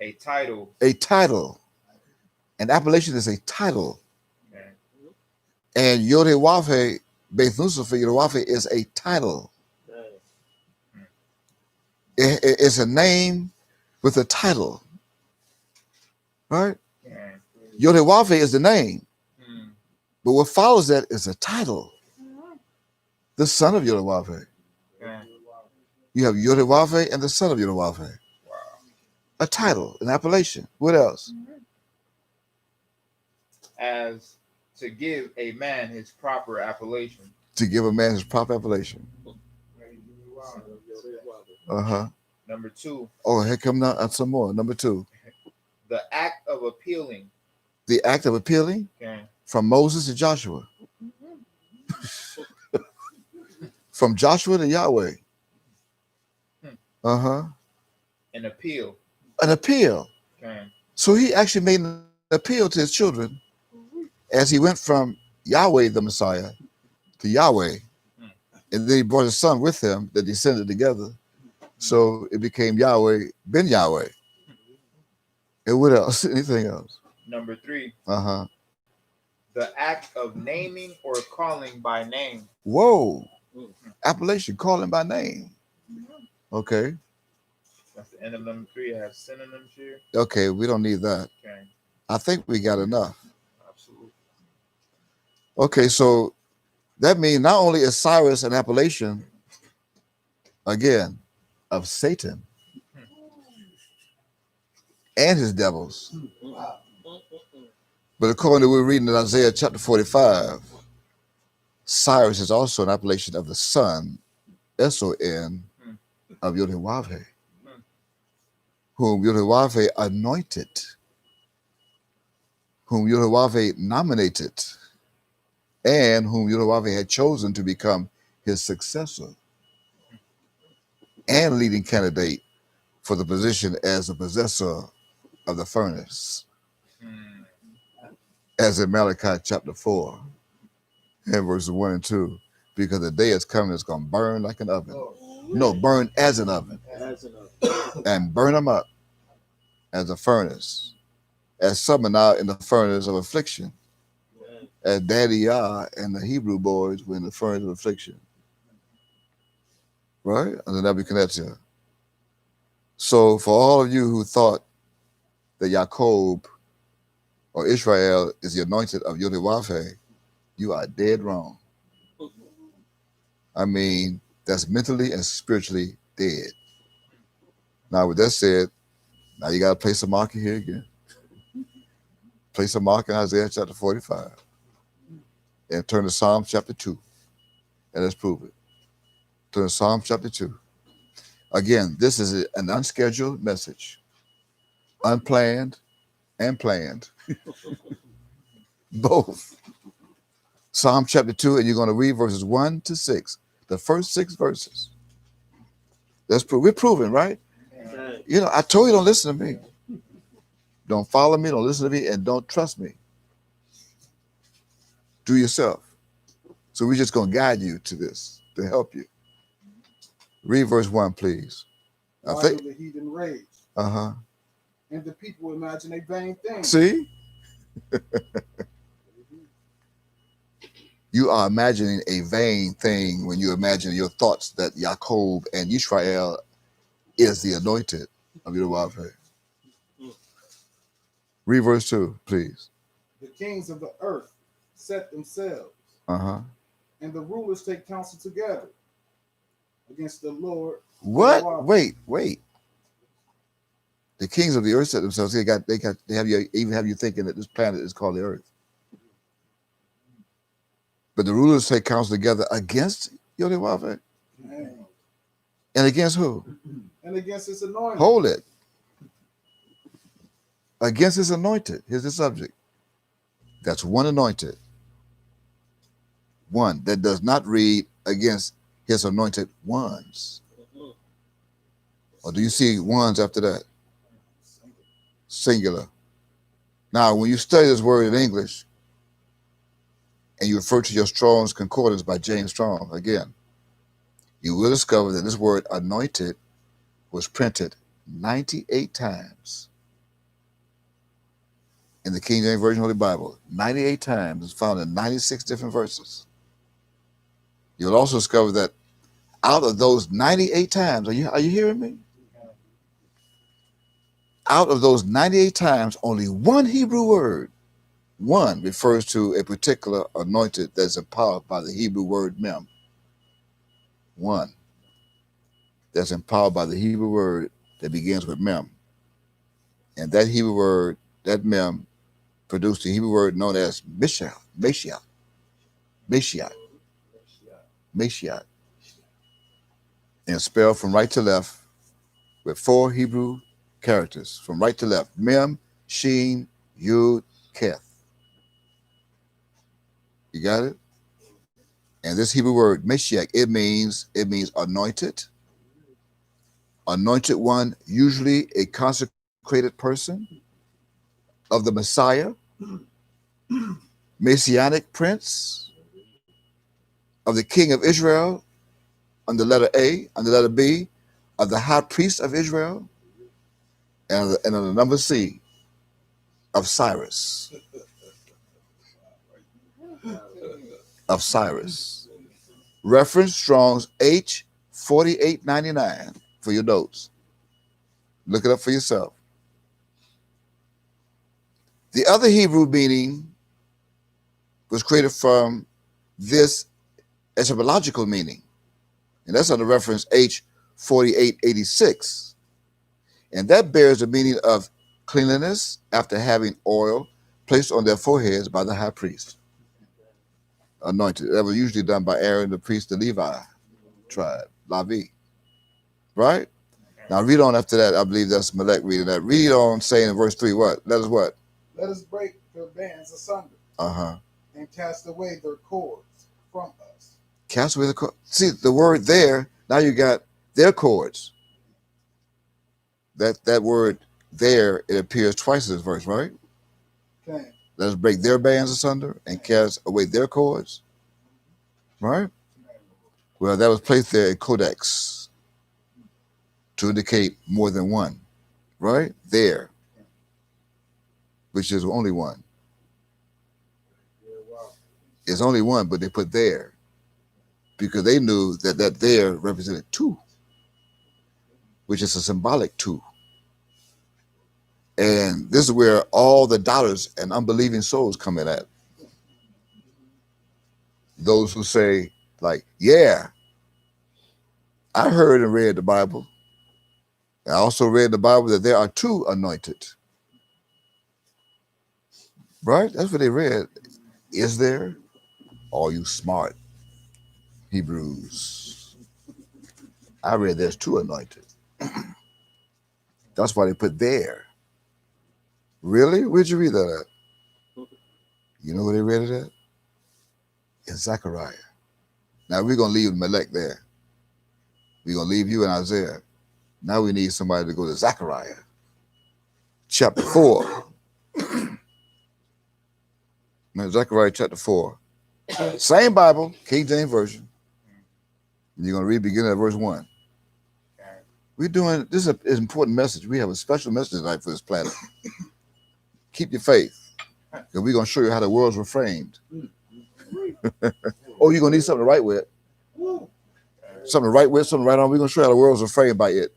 A title. A title. An appellation is a title. Okay. And Yod-Heh-Vav-Heh, Beth Lucifer, Yod-Heh-Vav-Heh is a title. It's a name with a title. Right? Okay. Yod-Heh-Vav-Heh is the name. Hmm. But what follows that is a title. The son of Yod-Heh-Vav-Heh. Okay. You have Yod-Heh-Vav-Heh and the son of Yod-Heh-Vav-Heh. Wow. A title, an appellation. What else? As to give a man his proper appellation. To give a man his proper appellation. Uh-huh. Number two, Oh, here come now some more. Number two. the act of appealing. The act of appealing Okay. from Moses to Joshua. From Joshua to Yahweh. Uh-huh. An appeal. An appeal. Okay. So he actually made an appeal to his children as he went from Yahweh the Messiah to Yahweh. And then he brought his son with him that descended together. So it became Yahweh ben Yahweh. And what else? Anything else? Number three, Uh-huh. the act of naming or calling by name. Whoa. Appellation, calling by name. Okay. That's the end of number three. I have synonyms here. Okay, we don't need that. Okay. I think we got enough. Absolutely. Okay, so that means not only is Cyrus an appellation, again, of Satan and his devils. But according to what we're reading in Isaiah chapter 45, Cyrus is also an appellation of the son, S-O-N, of Yod-Heh-Vav-Heh, whom Yod-Heh-Vav-Heh anointed, whom Yod-Heh-Vav-Heh nominated, and whom Yod-Heh-Vav-Heh had chosen to become his successor and leading candidate for the position as the possessor of the furnace, as in Malachi chapter 4 and verses 1 and 2, because the day is coming, it's going to burn like an oven. No, burn as an oven and burn them up as a furnace, as some are now in the furnace of affliction, as Daddy Yah and the Hebrew boys were in the furnace of affliction. right? Under Nebuchadnezzar. So for all of you who thought that Jacob or Israel is the anointed of Yodewave, you are dead wrong. I mean, that's mentally and spiritually dead. Now, with that said, now you got to place a marker here again. Place a marker in Isaiah chapter 45 and turn to Psalm chapter 2 and let's prove it. Turn to Psalm chapter 2. Again, this is an unscheduled message, unplanned and planned. Both. Psalm chapter 2, and you're going to read verses 1 to 6, the first 6 verses. That's proof. We're proving, right? Amen. You know, I told you don't listen to me. Don't follow me, don't listen to me, and don't trust me. Do yourself. So we're just going to guide you to this, to help you. Read verse 1, please. Why do the heathen rage? Uh-huh. And the people imagine a vain thing. See? You are imagining a vain thing when you imagine your thoughts that Jacob and Israel is the anointed of Yahweh. Read verse 2, please. The kings of the earth set themselves, Uh-huh. and the rulers take counsel together against the Lord. What? Wait. The kings of the earth set themselves. They have you thinking that this planet is called the earth. But the rulers take counsel together against Yodewave. And against who? And against his anointing. Hold it. Against his anointed. Here's the subject. That's one anointed. One that does not read against his anointed ones. Or do you see ones after that? Singular. Now, when you study this word in English, and you refer to your Strong's Concordance by James Strong, again, you will discover that this word anointed was printed 98 times in the King James Version Holy Bible. 98 times. It's found in 96 different verses. You'll also discover that out of those 98 times, are you hearing me? Out of those 98 times, only one Hebrew word, one, refers to a particular anointed that's empowered by the Hebrew word mem. One that's empowered by the Hebrew word that begins with mem. And that Hebrew word, that mem, produced the Hebrew word known as Mashiach. And spelled from right to left with 4 Hebrew characters, from right to left: Mem, Sheen, Yud, Keth. You got it? And this Hebrew word Mashiach, it means anointed. Anointed one, usually a consecrated person of the Messiah, Messianic prince of the King of Israel, on the letter A, on the letter B, of the high priest of Israel, and on the number C, of Cyrus. Of Cyrus. Reference Strong's H4899 for your notes. Look it up for yourself. The other Hebrew meaning was created from this etymological meaning, and that's under reference H4886. And that bears the meaning of cleanliness after having oil placed on their foreheads by the high priest. Anointed. That was usually done by Aaron, the priest of Levi tribe, Lavi. Right? Now read on after that. I believe that's Melech reading that. Read on saying in verse 3 what? Let us what? Let us break their bands asunder. Uh-huh. And cast away their cords from us. Cast away the cords. See, the word there, now you got their cords. That word there, it appears twice in this verse, right? Okay. Let us break their bands asunder and cast away their cords. Right? Well, that was placed there in codex to indicate more than one. Right? There. Which is only one. It's only one, but they put there. because they knew that that there represented two, which is a symbolic two. And this is where all the doubters and unbelieving souls come in at. Those who say, like, yeah, I heard and read the Bible. I also read the Bible that there are two anointed. Right? That's what they read. Is there? All you smart Hebrews. I read there's two anointed. That's why they put there. Really? Where'd you read that at? You know where they read it at? In Zechariah. Now we're going to leave Melech there. We're going to leave you in Isaiah. Now we need somebody to go to Zechariah. Chapter 4. Now, Zechariah chapter 4. Same Bible, King James Version. You're going to read beginning at verse 1. We're doing, this is an important message. We have a special message tonight for this planet. Keep your faith. And we're going to show you how the worlds were framed. Oh, you're going to need something to write with. Something to write with, something to write on. We're going to show you how the worlds were framed by it.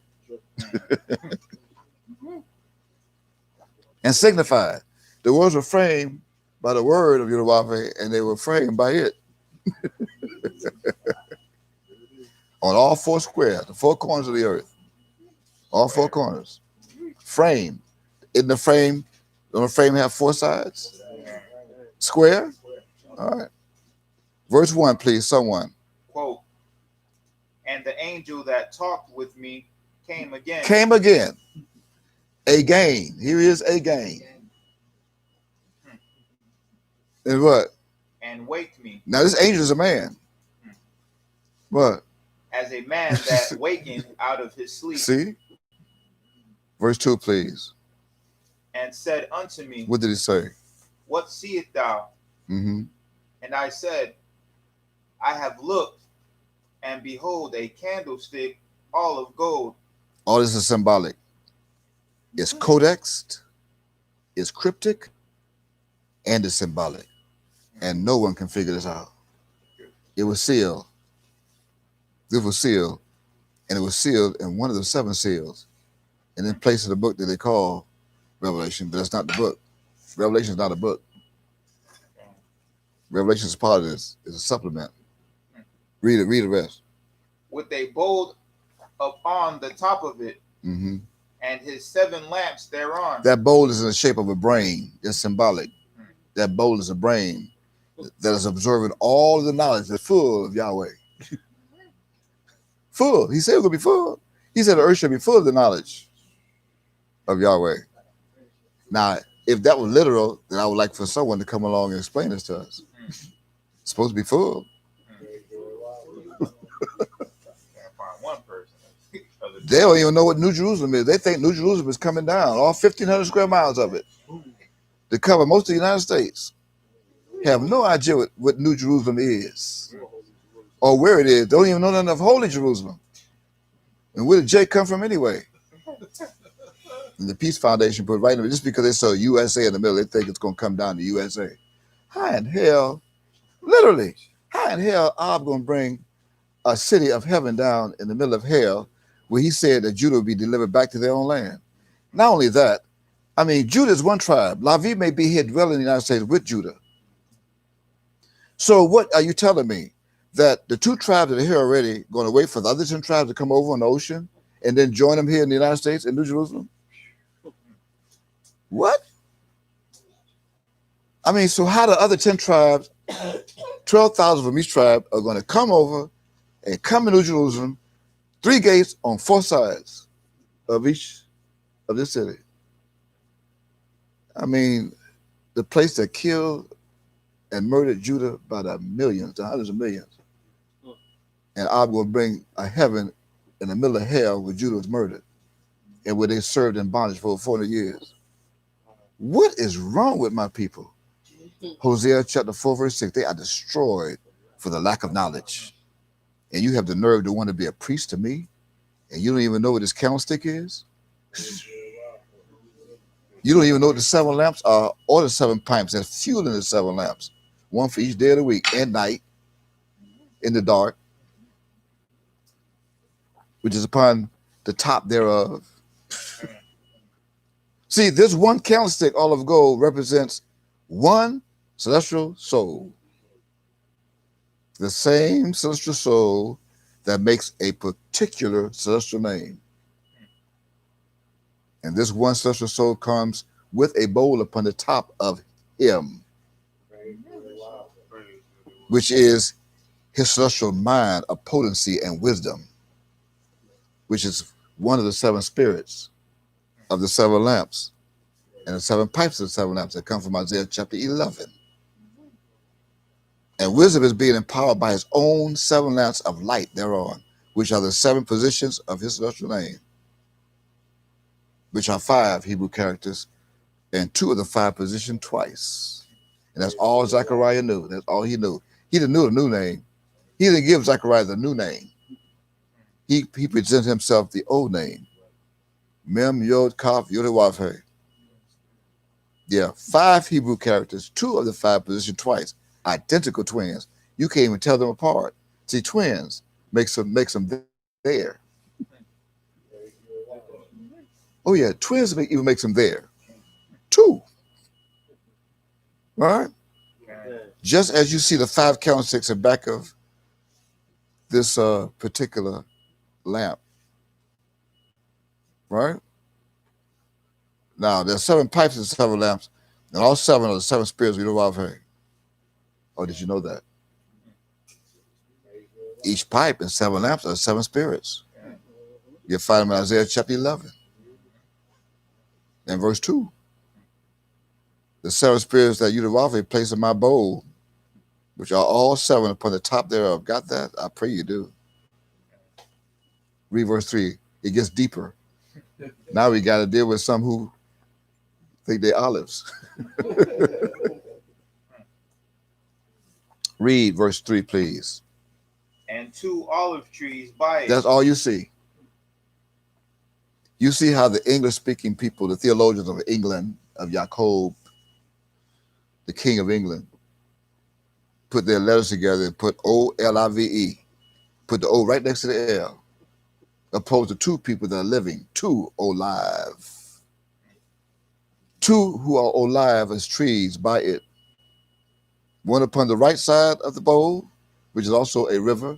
And signified. The worlds were framed by the word of Yahweh, and they were framed by it. On all four squares, the four corners of the earth. All four corners. Frame. In the frame, don't the frame have four sides? Square? All right. Verse 1, please, someone. Quote, and the angel that talked with me came again. Came again. Again. Here is again. And what? And waked me. Now this angel is a man. What? As a man that wakened out of his sleep. See? Verse 2, please. And said unto me, What did he say? what seest thou? Mm-hmm. And I said, I have looked, and behold, a candlestick all of gold. All this is symbolic. It's codexed, it's cryptic, and it's symbolic. And no one can figure this out. It was sealed. This was sealed. And it was sealed in one of the seven seals. And in place of the book that they call Revelation, but that's not the book. Revelation is not a book. Revelation is part of this. It's a supplement. Read it. Read the rest. With a bowl upon the top of it, Mm-hmm. and his 7 lamps thereon. That bowl is in the shape of a brain. It's symbolic. That bowl is a brain that is absorbing all the knowledge that's full of Yahweh. Full. He said it will be full. He said the earth shall be full of the knowledge of Yahweh. Now, if that was literal, then I would like for someone to come along and explain this to us. It's supposed to be full. Can't find one person. They don't even know what New Jerusalem is. They think New Jerusalem is coming down, all 1,500 square miles of it, to cover most of the United States. Have no idea what New Jerusalem is or where it is. Don't even know nothing of Holy Jerusalem. And where did J come from anyway? And the Peace Foundation put right in it, just because they saw USA in the middle, they think it's going to come down to USA. How in hell, literally, how in hell I'm going to bring a city of heaven down in the middle of hell, where he said that Judah would be delivered back to their own land? Not only that, I mean, Judah is one tribe. Lavi may be here dwelling in the United States with Judah. So what are you telling me? That the 2 tribes that are here already going to wait for the other 10 tribes to come over on the ocean and then join them here in the United States in New Jerusalem? What? I mean, so how the other 10 tribes, 12,000 from each tribe, are going to come over and come to New Jerusalem, 3 gates on 4 sides of each of this city? I mean, the place that killed and murdered Judah by the millions, the hundreds of millions. And I'm going to bring a heaven in the middle of hell where Judah was murdered and where they served in bondage for 400 years. What is wrong with my people? Hosea chapter 4, verse 6, they are destroyed for the lack of knowledge. And you have the nerve to want to be a priest to me? And you don't even know what this candlestick is? You don't even know what the 7 lamps are or the 7 pipes that's fueling the 7 lamps. 1 for each day of the week and night in the dark. which is upon the top thereof. See, this one candlestick, all of gold, represents one celestial soul. The same celestial soul that makes a particular celestial name. And this one celestial soul comes with a bowl upon the top of him, which is his celestial mind of potency and wisdom, which is one of the seven spirits of the seven lamps and the seven pipes of the seven lamps that come from Isaiah chapter 11. And wisdom is being empowered by his own seven lamps of light thereon, which are the seven positions of his celestial name, which are 5 Hebrew characters, and 2 of the 5 positioned twice. And that's all Zechariah knew. That's all he knew. He didn't know the new name. He didn't give Zechariah the new name. He presented himself the old name. Mem, Yod, Kaf, Yod, Wav, He. Yeah, 5 Hebrew characters, 2 of the 5 positioned twice. Identical twins. You can't even tell them apart. See, twins makes them there. Oh yeah, twins even makes them there. 2. All right. Just as you see the 5 candlesticks in back of this particular lamp, right? Now there's 7 pipes and 7 lamps, and all 7 are the 7 spirits we know of here. Oh, did you know that? Each pipe and 7 lamps are 7 spirits. You'll find them in Isaiah chapter 11 and verse 2. The 7 spirits that Yudavave placed in my bowl, which are all 7 upon the top thereof. Got that? I pray you do. Read verse 3. It gets deeper. Now we got to deal with some who think they're olives. Read verse 3, please. And 2 olive trees by it. That's all you see. You see how the English-speaking people, the theologians of England, of Jacob, the King of England, put their letters together and put O-L-I-V-E. Put the O right next to the L. Opposed to 2 people that are living. 2 alive. 2 who are alive as trees by it. One upon the right side of the bowl, which is also a river,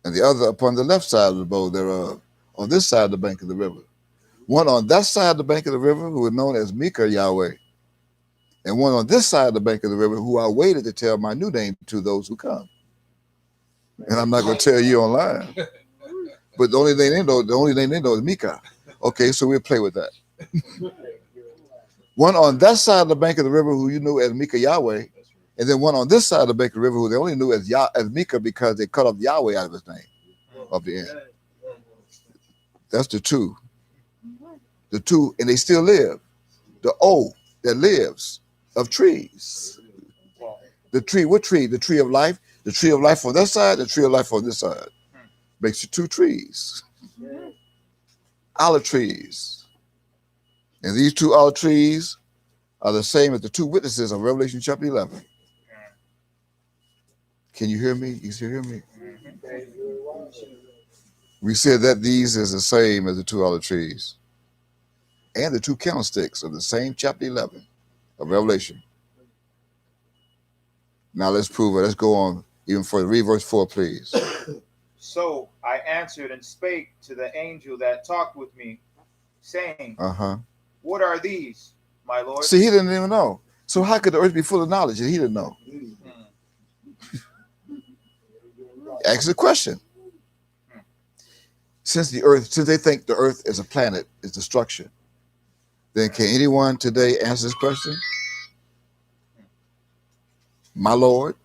and the other upon the left side of the bowl thereof, on this side of the bank of the river. One on that side of the bank of the river, who are known as Mika Yahweh, and one on this side of the bank of the river, who I waited to tell my new name to those who come. And I'm not going to tell you online. But the only name they know is Mika. Okay, so we'll play with that. One on that side of the bank of the river, who you knew as Mika Yahweh, and then one on this side of the bank of the river, who they only knew as Mika because they cut off Yahweh out of his name of the end. That's the 2. The 2, and they still live. The O that lives of trees. The tree, what tree? The tree of life. The tree of life on that side, the tree of life on this side. Makes you 2 trees. Olive trees. And these 2 olive trees are the same as the 2 witnesses of Revelation chapter 11. Can you hear me? You still hear me? We said that these is the same as the 2 olive trees and the 2 candlesticks of the same chapter 11 of Revelation. Now let's prove it. Let's go on even further. Read verse 4, please. So I answered and spake to the angel that talked with me, saying, What are these, my Lord? See, he didn't even know. So how could the earth be full of knowledge and he didn't know? Ask the question. Since they think the earth is a planet, is the structure, then can anyone today answer this question? My Lord?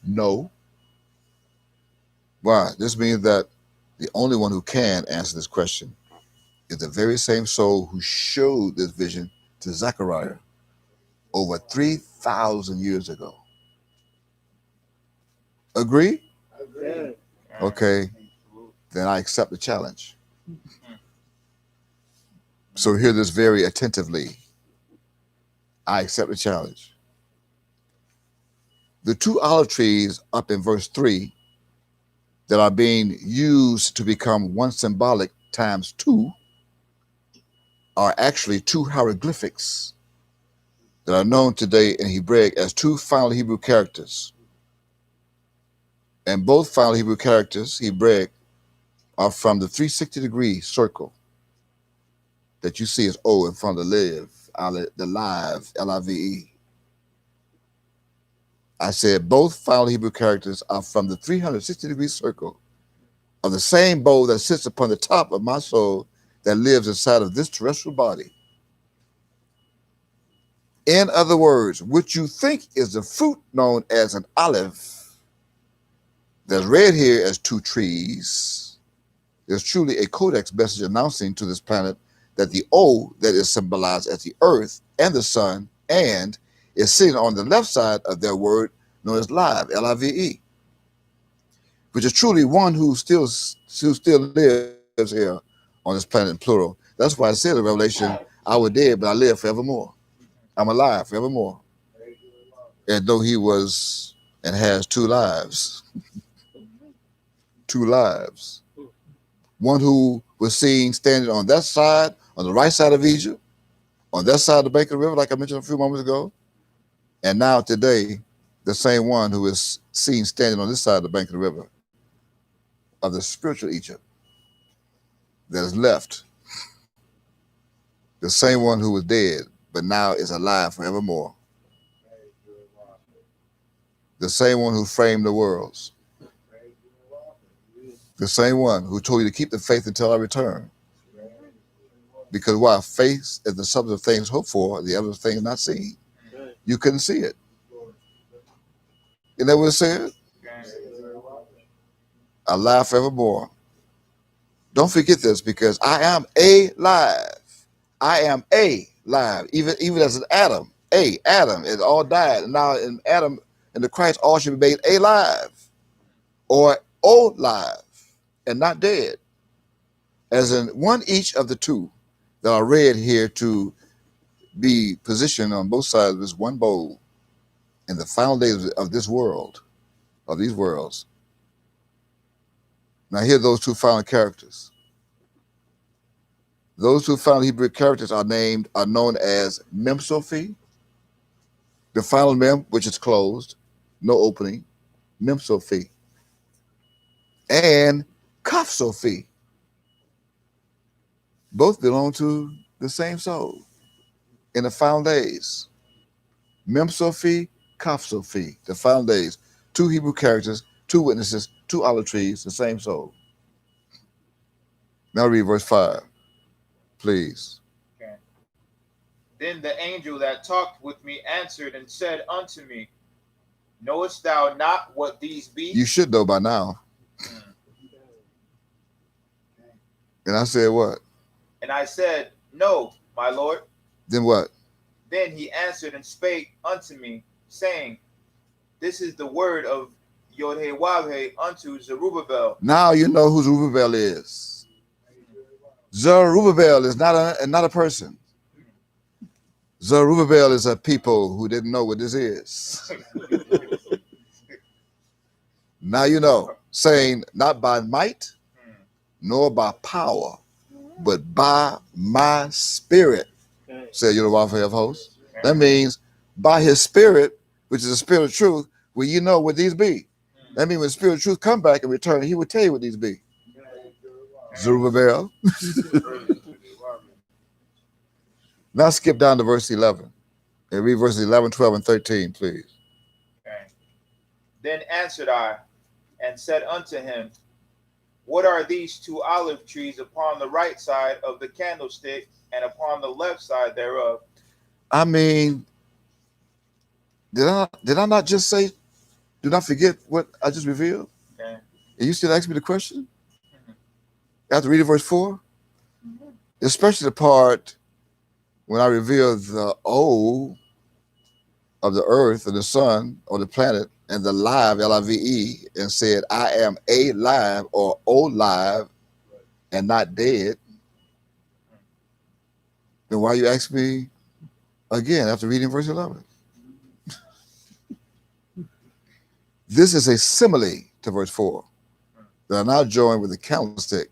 No. Why? This means that the only one who can answer this question is the very same soul who showed this vision to Zechariah over 3,000 years ago. Agree? Okay, then I accept the challenge. So hear this very attentively. I accept the challenge. The 2 olive trees up in verse 3 that are being used to become one symbolic times two are actually two hieroglyphics that are known today in Hebraic as two final Hebrew characters. And both final Hebrew characters, Hebraic, are from the 360-degree circle that you see as O in front of the live, L-I-V-E. I said both final Hebrew characters are from the 360-degree circle of the same bow that sits upon the top of my soul that lives inside of this terrestrial body. In other words, what you think is the fruit known as an olive that's read here as two trees is truly a codex message announcing to this planet that the O that is symbolized as the earth and the sun and is sitting on the left side of their word known as live, L-I-V-E, which is truly one who still lives here on this planet in plural. That's why it said in Revelation, I was dead, but I live forevermore. I'm alive forevermore. And though he was and has two lives. Two lives. One who was seen standing on that side, on the right side of Egypt, on that side of the bank of the river, like I mentioned a few moments ago. And now today, the same one who is seen standing on this side of the bank of the river of the spiritual Egypt that is left. The same one who was dead, but now is alive forevermore. The same one who framed the worlds. The same one who told you to keep the faith until I return. Because why? Faith is the substance of things hoped for, the other things not seen. You couldn't see it. You know what it said? Alive forevermore. Don't forget this, because I am alive. I am alive. Even as an Adam. Adam, it all died. And now in Adam, in the Christ, all should be made alive. Or alive. And not dead. As in one each of the two that are read here to be positioned on both sides of this one bowl in the final days of this world, of these worlds. Now here are those two final characters. Those two final Hebrew characters are known as Mem Sophi, the final Mem, which is closed, no opening, Mem Sophi, and Kaf Sophi. Both belong to the same soul in the final days. Mem Sophi, Kaf Sophi, the final days. Two Hebrew characters, two witnesses, two olive trees, the same soul. Now read verse 5, please. Okay. Then the angel that talked with me answered and said unto me, knowest thou not what these be? You should know by now. And I said, what? And I said, no, my Lord. Then what? Then he answered and spake unto me, saying, this is the word of Yod-Heh-Wav-Heh unto Zerubbabel. Now you know who Zerubbabel is. Zerubbabel is not a person. Zerubbabel is a people who didn't know what this is. Now you know, saying not by might, nor by power, but by my spirit, said Yod-Heh-Wav-Heh of hosts. That means by his spirit, which is the spirit of truth, will you know what these be. That means when the spirit of truth come back and return, he will tell you what these be. Zerubbabel. Now skip down to verse 11 and read verses 11, 12, and 13, please. Okay. Then answered I and said unto him, what are these two olive trees upon the right side of the candlestick and upon the left side thereof? I mean, did I not just say, do not forget what I just revealed? Okay. And you still ask me the question? After reading verse 4? Especially the part when I revealed the O of the earth and the sun or the planet and the live, L-I-V-E, and said, I am alive or alive and not dead. Then why you ask me again after reading verse 11? This is a simile to verse 4. that are now joined with the candlestick,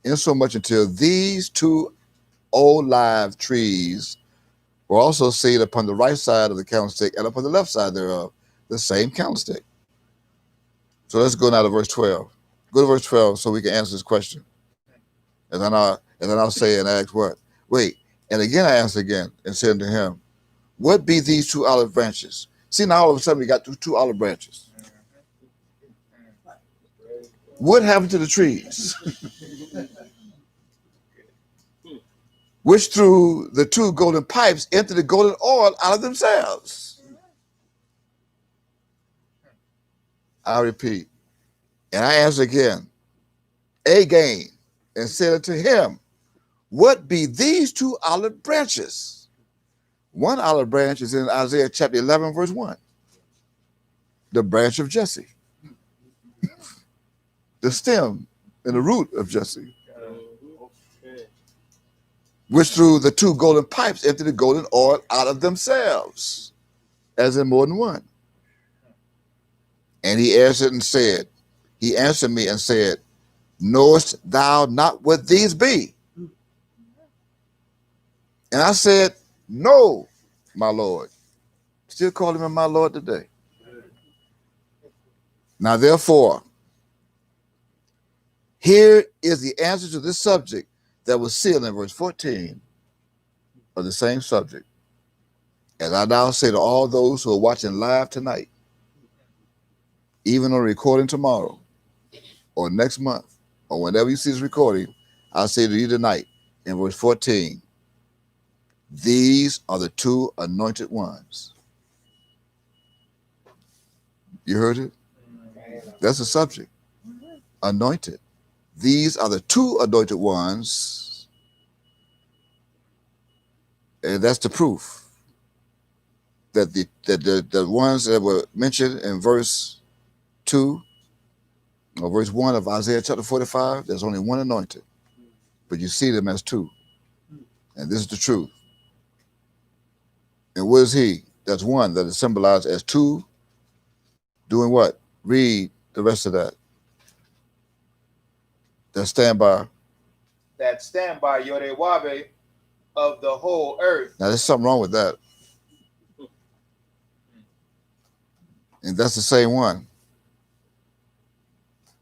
insomuch until these two old live trees were also seen upon the right side of the candlestick and upon the left side thereof, the same candlestick. So let's go now to verse 12. Go to verse 12 so we can answer this question. And then I'll say and ask what? Wait, and again I answered again and said unto him, what be these two olive branches? See, now all of a sudden we got two olive branches. What happened to the trees? Which through the two golden pipes emptied the golden oil out of themselves. I repeat, and I answer again, and said unto him, what be these two olive branches? One olive branch is in Isaiah chapter 11, verse 1. The branch of Jesse. The stem and the root of Jesse. Which through the two golden pipes emptied the golden oil out of themselves, as in more than one. And he answered me and said, knowest thou not what these be? And I said, no, my Lord. Still calling him my Lord today. Now, therefore, here is the answer to this subject that was sealed in verse 14 of the same subject. As I now say to all those who are watching live tonight, even on recording tomorrow or next month or whenever you see this recording, I'll say to you tonight in verse 14, these are the two anointed ones. You heard it? That's the subject. Anointed. These are the two anointed ones. And that's the proof that the ones that were mentioned in verse 2 or verse 1 of Isaiah chapter 45, there's only one anointed, but you see them as two. And this is the truth. And what is he? That's one that is symbolized as two. Doing what? Read the rest of that. That stand by Yorewabe of the whole earth. Now, there's something wrong with that. And that's the same one.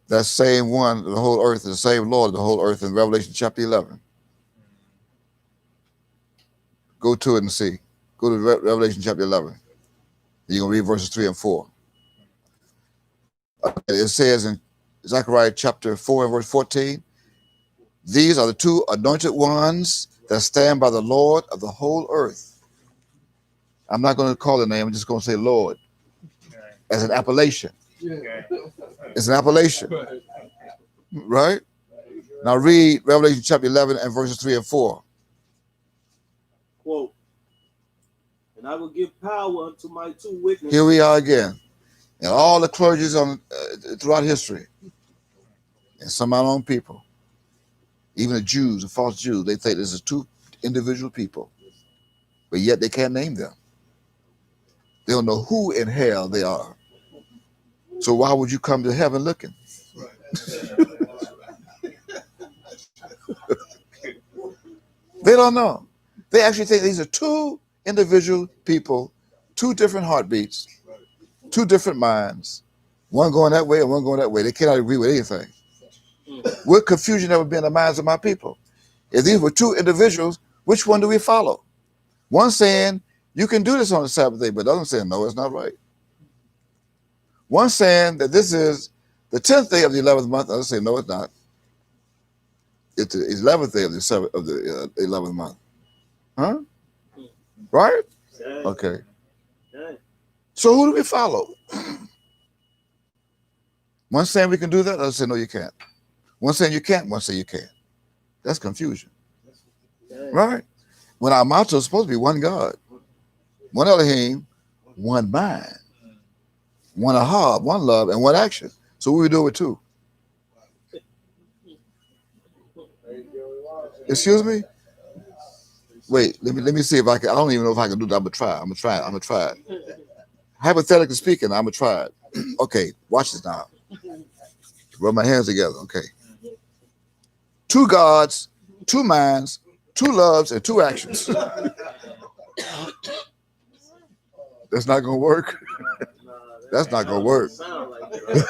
That same one, the whole earth, is the same Lord of the whole earth in Revelation chapter 11. Go to it and see. Go to Revelation chapter 11. You're going to read verses 3 and 4. It says in Zechariah chapter 4 and verse 14, these are the two anointed ones that stand by the Lord of the whole earth. I'm not going to call the name. I'm just going to say Lord as an appellation. It's an appellation. Right? Now read Revelation chapter 11 and verses 3 and 4. Quote, and I will give power unto my two witnesses. Here we are again. And all the clergies on throughout history, and some of our own people, even the Jews, the false Jews, they think this is two individual people, but yet they can't name them. They don't know who in hell they are. So why would you come to heaven looking? They don't know. They actually think these are two individual people, two different heartbeats, two different minds, one going that way and one going that way. They cannot agree with anything. What confusion ever been in the minds of my people? If these were two individuals, which one do we follow? One saying, you can do this on the Sabbath day, but the other saying, no, it's not right. One saying that this is the 10th day of the 11th month, the other saying, no, it's not. It's the 11th day of the 11th month. Huh? Right? Okay. So who do we follow? One saying we can do that, other saying no, you can't. One saying you can't, one saying you can. That's confusion. Right? When our motto is supposed to be one God, one Elohim, one mind, one ahab, one love, and one action. So what we do with two? Excuse me? Wait, let me see if I can. I don't even know if I can do that. I'm gonna try it. Hypothetically speaking, I'm gonna try it. Okay, watch this now. Rub my hands together. Okay. 2 gods, 2 minds, 2 loves, and 2 actions. That's not gonna work. Nah, That's not gonna work. Sound like it.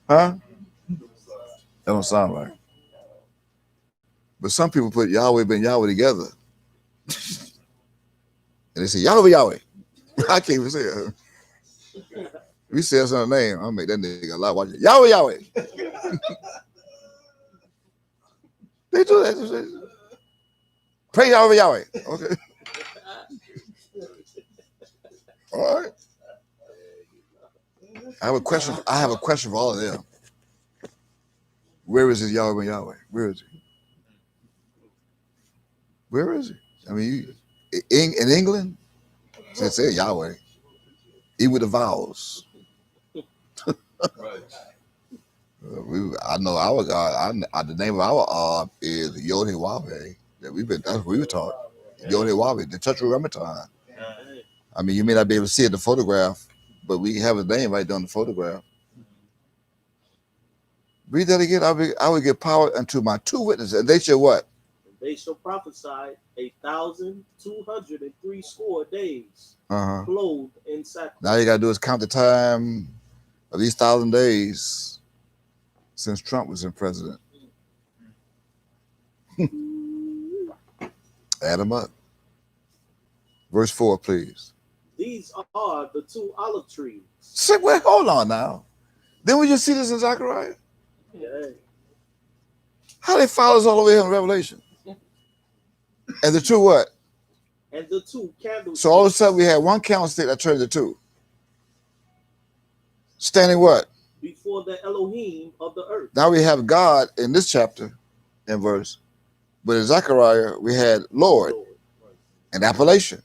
Huh? That don't sound right. But some people put Yahweh and Yahweh together. And they say Yahweh, Yahweh. I can't even say it. We say that's another name. I'll make that nigga a lot. Watch it. Yahweh, Yahweh. They do that. Pray Yahweh, Yahweh. Okay. All right. I have a question for all of them. Where is his Yahweh, Yahweh? Where is he? Where is he? I mean, in England, they say Yahweh. Even with the vowels. I know our God. The name of our is Yod-Heh-Wav-Heh. That's what we were taught. Yod-Heh-Wav-Heh, the Tetragrammaton. I mean, you may not be able to see it in the photograph, but we have his name right there on the photograph. Read that again. I will give power unto my 2 witnesses, and they shall what? They shall prophesy 1,203 score days, Uh-huh. clothed in sackcloth. Now you got to do is count the time of these 1,000 days since Trump was in president. Add them up. Verse 4, please. These are the 2 olive trees. Say, wait, hold on now. Didn't we just see this in Zechariah? Yeah. How they follow us all the way here in Revelation? And the 2 what? And the 2 candlesticks. So all of a sudden we had 1 candlestick that turned into 2. Standing what? Before the Elohim of the earth. Now we have God in this chapter and verse. But in Zechariah, we had Lord and appellation.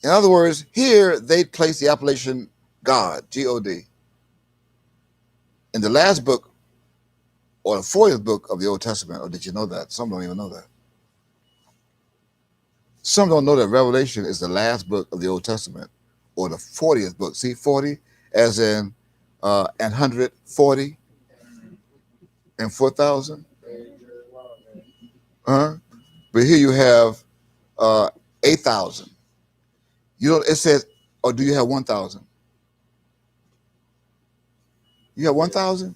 In other words, here they place the appellation God, G-O-D. In the last book, or the 40th book of the Old Testament, or did you know that? Some don't even know that. Some don't know that Revelation is the last book of the Old Testament, or the 40th book. See, 40 as in and 140 and 4,000. But here you have 8,000. You know, it says, or do you have 1,000? You have 1,000?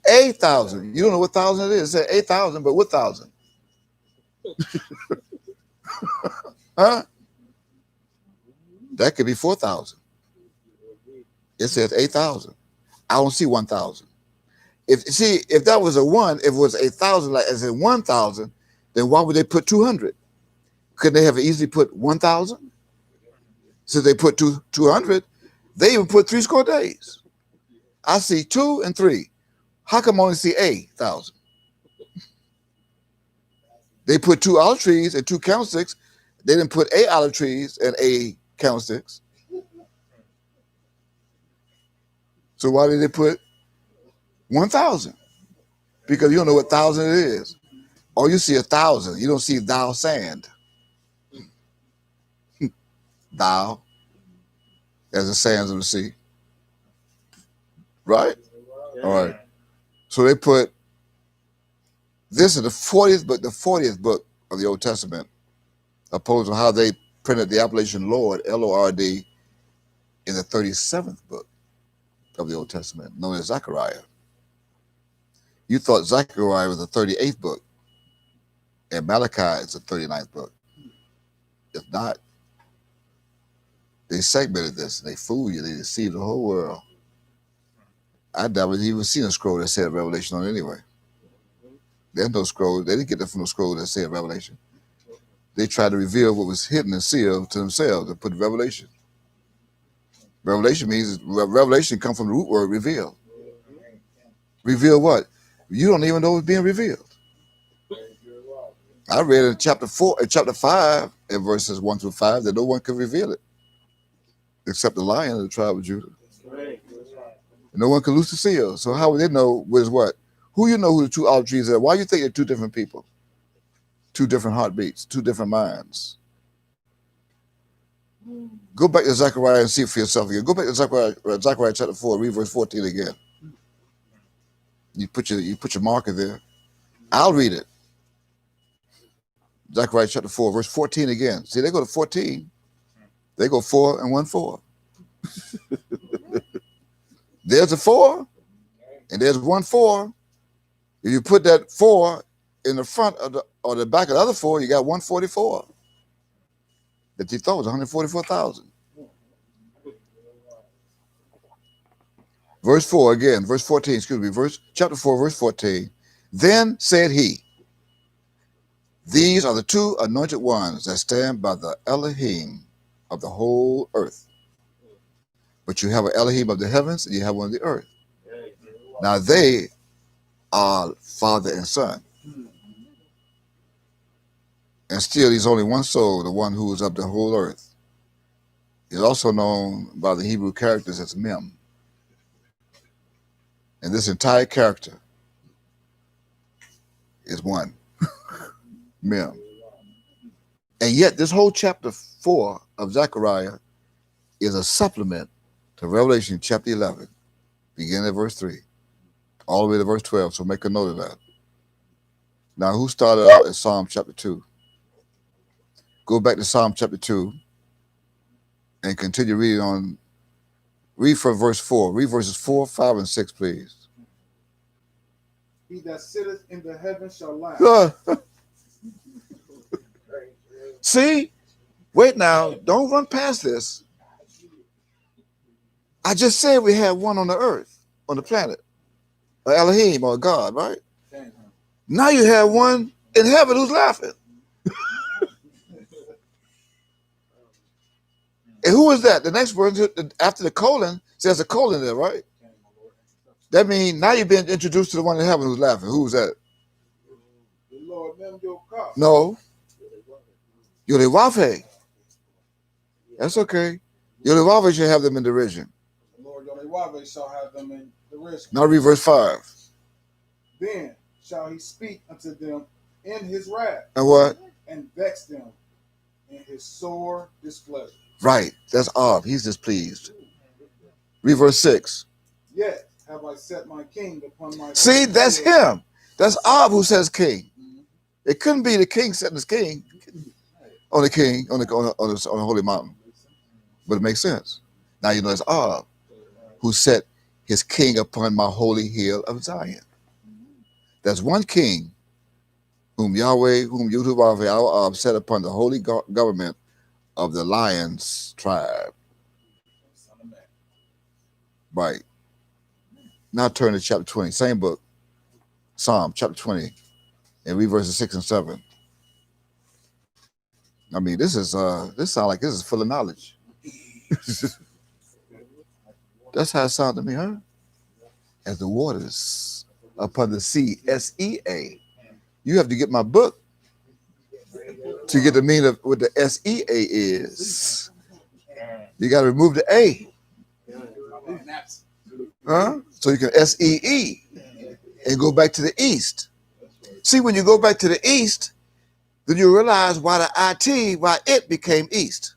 8,000. You don't know what 1,000 it is. It said 8,000, but what 1,000? Huh? That could be 4,000. It says 8,000. I don't see 1,000. If that was a 1, if it was 8,000, like as in 1,000, then why would they put 200? Couldn't they have easily put 1,000? So they put 200. They even put 3 score days. I see 2 and 3. How come I only see 1,000? They put 2 olive trees and 2 candlesticks. They didn't put 8 olive trees and 8 candlesticks. So why did they put 1,000? Because you don't know what 1,000 it is. Or you see 1,000. You don't see thou sand. Thou, as the sands of the sea. Right? Yeah. All right. So they put, this is the 40th book of the Old Testament, opposed to how they printed the appellation Lord, L-O-R-D, in the 37th book of the Old Testament, known as Zechariah. You thought Zechariah was the 38th book, and Malachi is the 39th book. If not, they segmented this, and they fooled you, they deceived the whole world. I never even seen a scroll that said Revelation on it anyway. There's no scroll. They didn't get that from the scroll that said Revelation. They tried to reveal what was hidden and sealed to themselves and put Revelation. Revelation means revelation comes from the root word reveal. Reveal what? You don't even know it's being revealed. I read in chapter 5, in verses 1 through 5, that no one could reveal it except the Lion of the tribe of Judah. Right. No one can loose the seal. So how would they know what is what? Who you know who the 2 olive trees are? Why you think they're 2 different people? 2 different heartbeats, 2 different minds. Go back to Zechariah and see it for yourself again. Go back to Zechariah chapter 4, read verse 14 again. You put your marker there. I'll read it. Zechariah chapter 4, verse 14 again. See, they go to 14. They go 4 and 1 4. There's a 4 and there's 1 4. If you put that 4 in the front of the back of the other 4, you got 144. That you thought was 144,000. Verse 4 again, verse 14, excuse me, chapter 4, verse 14. Then said he, these are the 2 anointed ones that stand by the Elohim of the whole earth. But you have an Elohim of the heavens and you have one of the earth. Now they are father and son. And still there's only one soul, the one who is of the whole earth. He's also known by the Hebrew characters as Mem. And this entire character is one. Mem. And yet this whole chapter 4 of Zechariah is a supplement to Revelation chapter 11, beginning at verse 3, all the way to verse 12. So make a note of that. Now, who started out in Psalm chapter 2? Go back to Psalm chapter 2 and continue reading on. Read from verse 4. Read verses 4, 5, and 6, please. He that sitteth in the heavens shall laugh. See? Wait now. Don't run past this. I just said we had one on the earth, on the planet. Or Elohim or God, right? Now you have one in heaven who's laughing. And who is that? The next word after the colon says a colon there, right? That means now you've been introduced to the one in heaven who's laughing. Who's that? The Lord Mem Yokah. No. Yodewafe. That's okay. Yodewafe should have them in derision. The Lord Yodewafe shall have them in derision. Now read verse 5. Then shall he speak unto them in his wrath. And what? And vex them in his sore displeasure. Right. That's Ab. He's displeased. Read verse 6. Yet have I set my king upon my... See, that's him. That's Ab who says king. It couldn't be the king setting his king on the king on the holy mountain. But it makes sense. Now you know it's Ab who set his king upon my holy hill of Zion. There's one king whom Yahuwah, our Ab, set upon the holy government of the Lion's tribe. Right. Now turn to chapter 20, same book, Psalm chapter 20, and read verses 6 and 7. I mean, this sounds like this is full of knowledge. That's how it sounds to me, huh? As the waters upon the sea, S-E-A. You have to get my book to get the meaning of what the S-E-A is. You got to remove the A. Huh? So you can S-E-E and go back to the east. See, when you go back to the east, then you realize why the I-T, why it became east.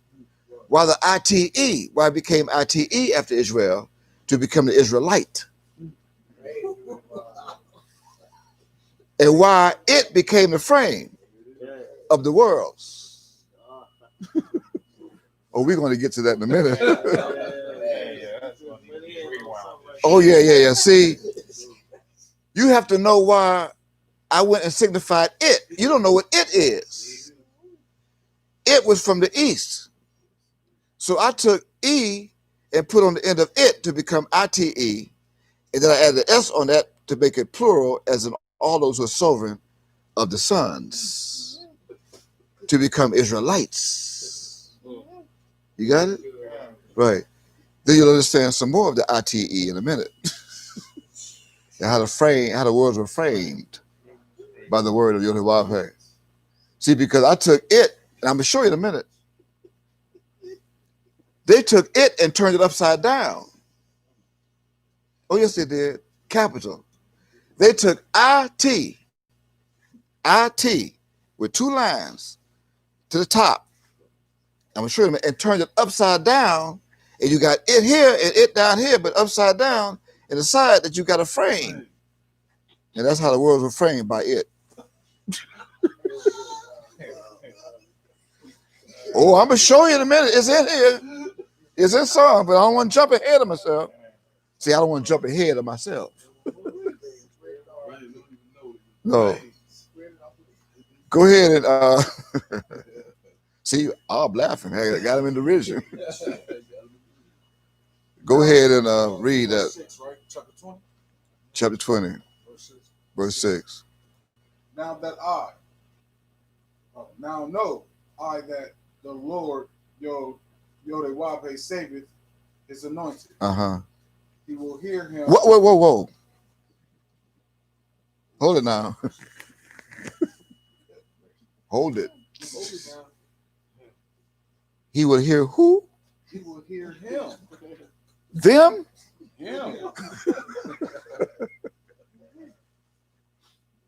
Why the I-T-E, why it became I-T-E after Israel to become the Israelite. And why it became the frame of the worlds. Oh, we're going to get to that in a minute. Oh, yeah. See, you have to know why I went and signified it. You don't know what it is. It was from the east. So I took E and put on the end of it to become I-T-E. And then I added the S on that to make it plural, as in all those who are sovereign of the sons, to become Israelites. You got it? Right. Then you'll understand some more of the I-T-E in a minute. And how the words were framed by the word of Yahuwah. See, because I took it, and I'm going to show you in a minute. They took it and turned it upside down. Oh, yes, they did. Capital. They took I-T with 2 lines to the top I'm gonna show you, and turned it upside down, and you got it here and it down here, but upside down, and the side that you got a frame, and that's how the worlds were framed by it. Oh, I'm gonna show you in a minute. It's in here. It's in some, but I don't want to jump ahead of myself. See, I don't want to jump ahead of myself. No. Go ahead and see, I'm laughing. I got him in derision. Go ahead and read that. 6, right? Chapter 20. Chapter 20, verse 6. Now know I that the Lord Yodewave saveth his anointed. Uh-huh. He will hear him. Whoa. Hold it now. Hold it. He will hear who? He will hear him. Them? Him.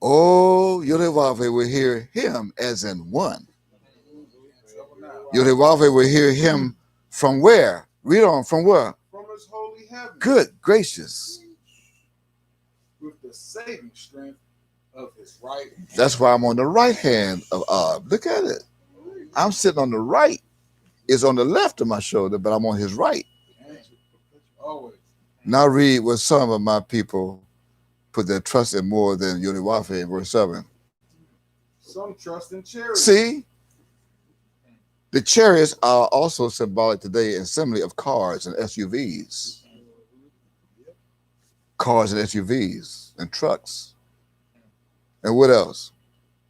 Oh, Yodewave will hear him as in one. Yodewave will hear him from where? Read on, from where? From his holy heaven. Good gracious. With the saving strength of his right hand. That's why I'm on the right hand of Ab. Look at it. I'm sitting on the right. It's on the left of my shoulder, but I'm on his right. Always. Now read what some of my people put their trust in more than Yodewave in verse 7. Some trust in chariots. See? The chariots are also symbolic today and similarly of cars and SUVs. Cars and SUVs and trucks. And what else?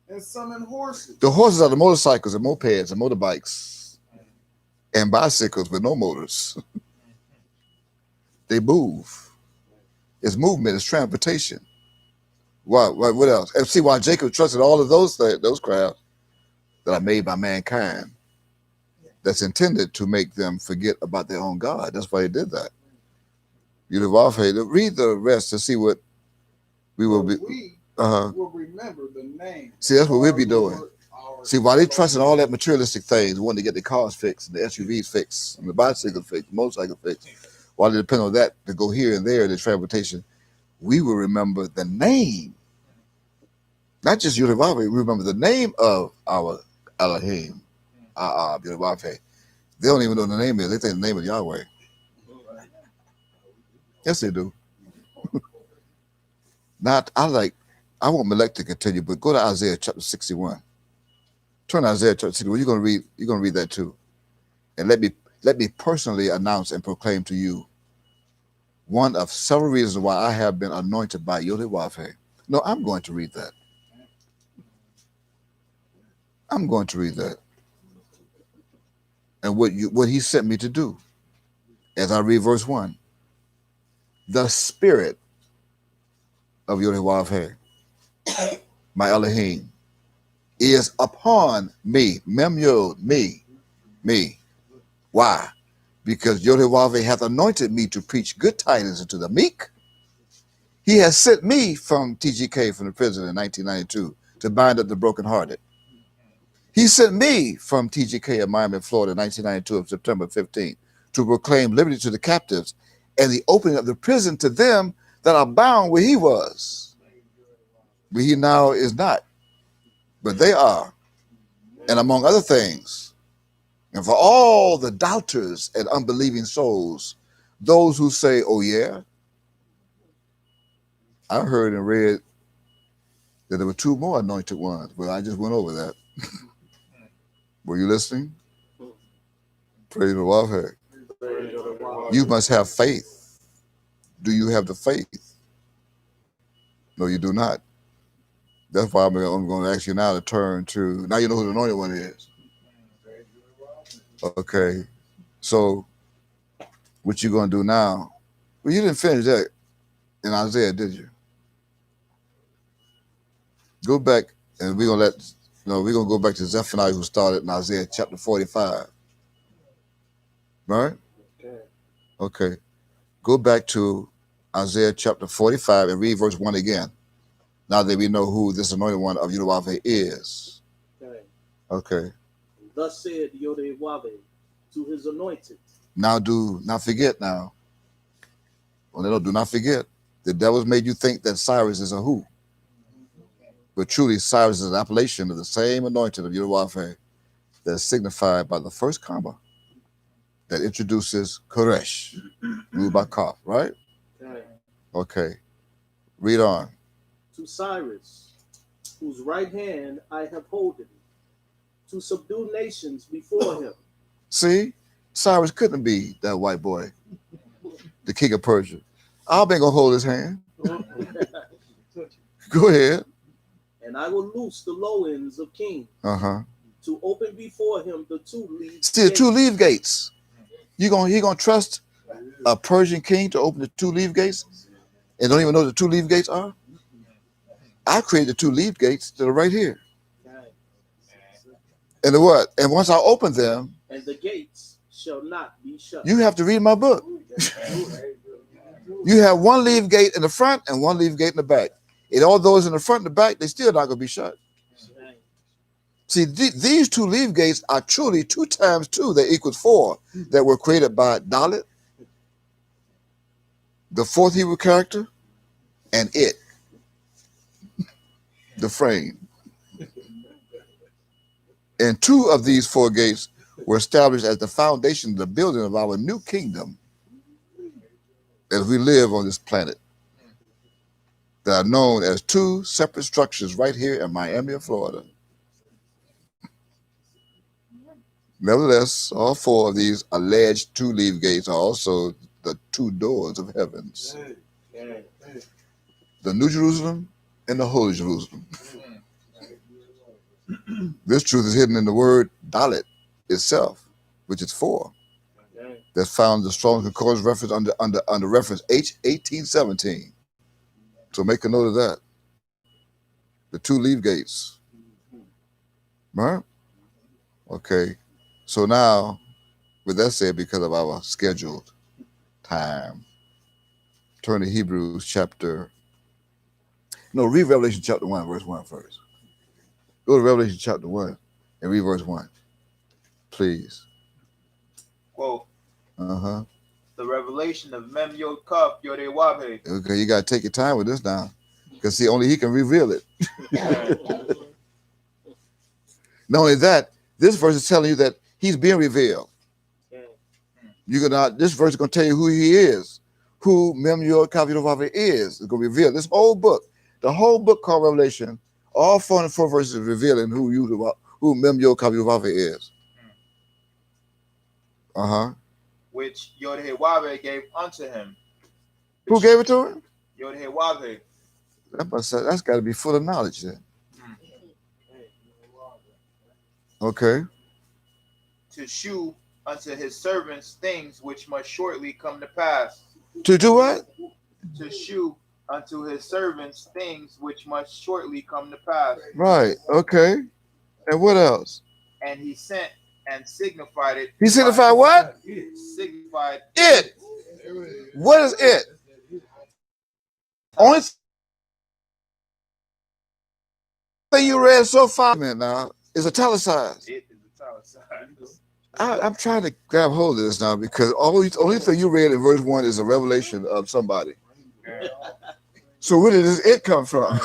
And some in horses. The horses are the motorcycles and mopeds and motorbikes and bicycles with no motors. They move. It's movement, it's transportation. What else? And see why Jacob trusted all of those crafts that are made by mankind. That's intended to make them forget about their own God. That's why he did that. Read the rest to see what we will be. We will remember the name. See, that's what we'll be Lord, doing. See, while they trusting all that materialistic things, wanting to get the cars fixed, the SUVs fixed, and the bicycle fixed, the motorcycle fixed, while they depend on that to go here and there, the transportation, we will remember the name. Not just Yodewave, we remember the name of our Elohim. Yodewave. They don't even know the name is. They think the name of Yahweh. Yes, they do. I want Melech to continue, but go to Isaiah chapter 61. Turn to Isaiah chapter 61. You're gonna read that too. And let me personally announce and proclaim to you one of several reasons why I have been anointed by Yodewave. No, I'm going to read that. I'm going to read that. And what he sent me to do, as I read verse 1, the spirit of Yodewave, my Elohim, is upon me. Mem Yod, me. Why? Because Yodewave hath anointed me to preach good tidings unto the meek. He has sent me from TGK, from the prison in 1992, to bind up the brokenhearted. He sent me from TGK in Miami, Florida, 1992 of September 15th, to proclaim liberty to the captives and the opening of the prison to them that are bound where he was. But he now is not, but they are. And among other things, and for all the doubters and unbelieving souls, those who say, oh yeah, I heard and read that there were 2 more anointed ones, but I just went over that. Were you listening? Praise the Lord. You must have faith. Do you have the faith? No, you do not. That's why I'm going to ask you now to turn to, now you know who the anointed one is. Okay. So what you going to do now? Well, you didn't finish that in Isaiah, did you? Go back and we're going to go back to Zephaniah, who started in Isaiah chapter 45. Right? Okay. Go back to Isaiah chapter 45 and read verse 1 again. Now that we know who this anointed one of Yodewave is. Okay. Thus said Yodewave to his anointed. Now do not forget now. Well, do not forget. The devils made you think that Cyrus is a who. But truly, Cyrus is an appellation of the same anointed of Yodewave that is signified by the first comma that introduces Koresh, ruled by Kof, right? Okay. Okay. Read on. To Cyrus, whose right hand I have holden, to subdue nations before him. See, Cyrus couldn't be that white boy, the king of Persia. I'll be gonna hold his hand. Go ahead. And I will loose the low ends of kings Uh-huh. to open before him the two lead See the two gates. leave gates. He gonna trust a Persian king to open the two leave gates and don't even know what the two leave gates are? I created the two leave gates that are right here. Okay. And the what? And once I open them, And the gates shall not be shut. you have to read my book. You have one leave gate in the front and one leave gate in the back. And all those in the front and the back, they still not gonna be shut. Okay. See, these two leave gates are truly 2 times 2 that equals 4 that were created by Dalit, the fourth Hebrew character, and it, the frame. And 2 of these 4 gates were established as the foundation of the building of our new kingdom as we live on this planet that are known as 2 separate structures right here in Miami, Florida. Nevertheless, all 4 of these alleged 2 leave gates are also the 2 doors of heavens. Okay. The New Jerusalem and the Holy Jerusalem. This truth is hidden in the word Dalit itself, which is 4. Okay. That's found in the Strong Concordance reference under reference H1817. So make a note of that. The 2 leave gates. Right? Okay. So now, with that said, because of our scheduled time, turn to Hebrews chapter. No, read Revelation chapter 1, verse 1 first. Go to Revelation chapter 1 and read verse 1. Please. Quote, Uh-huh. the revelation of Mem Yod Kaf Yodewave. Okay, you got to take your time with this now. Because, see, only he can reveal it. Not only that, this verse is telling you that he's being revealed. Okay. This verse is going to tell you who he is, who Mem Yod Kaf Yodewave is. It's going to reveal this whole book. The whole book called Revelation, all 404 verses is revealing who Mem Yod Kaf Yodewave is. Uh-huh. Which Yodewave gave unto him. Who gave it to him? Yodewave. That's got to be full of knowledge then. Okay. To shew unto his servants things which must shortly come to pass. To do what? To shew unto his servants things which must shortly come to pass. Right. Okay. And what else? And he sent and signified it. He signified what? Signified It. What is it? Only thing you read so far now is italicized. It is italicized. I'm trying to grab hold of this now because only thing you read in verse 1 is a revelation of somebody. So where did this it come from?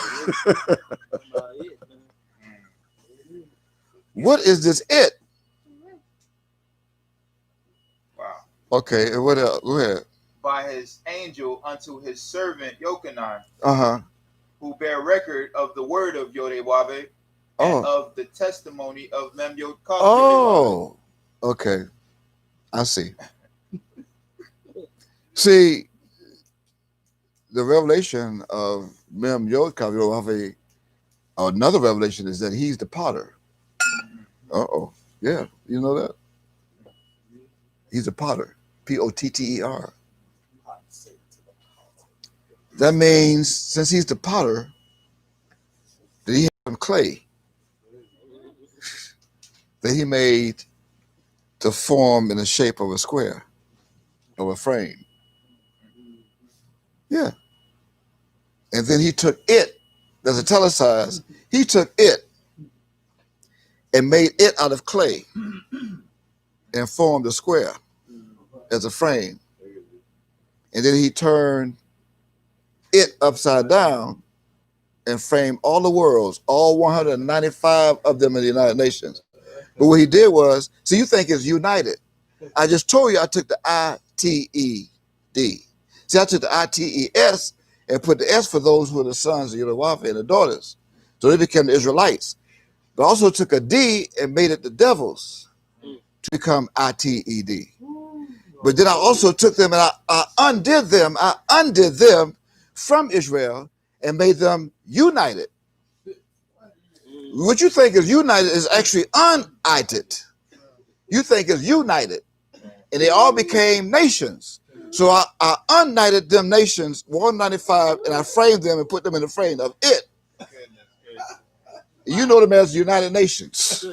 What is this it? Wow. Okay, and what else? Go ahead. By his angel unto his servant Yochanan, Uh-huh. who bear record of the word of Yodewave and of the testimony of Mem Yod Kaf. Oh, okay. I see. See, the revelation of Mem Yod Kaf Yodewave, another revelation is that he's the potter. Uh-oh. Yeah, you know that? He's a potter. P-O-T-T-E-R. That means since he's the potter, that he had some clay that he made to form in the shape of a square, of a frame. Yeah. And then he took it, that's italicized, he took it and made it out of clay and formed a square as a frame. And then he turned it upside down and framed all the worlds, all 195 of them in the United Nations. But what he did was, see, you think it's united. I just told you I took the I-T-E-D. See, I took the I-T-E-S and put the S for those who are the sons of Yehovah and the daughters. So they became the Israelites. But I also took a D and made it the devils to become I-T-E-D. But then I also took them and I undid them. I undid them from Israel and made them united. What you think is united is actually united. You think is united. And they all became nations. So I united them nations, 195, and I framed them and put them in the frame of it. You know them as United Nations.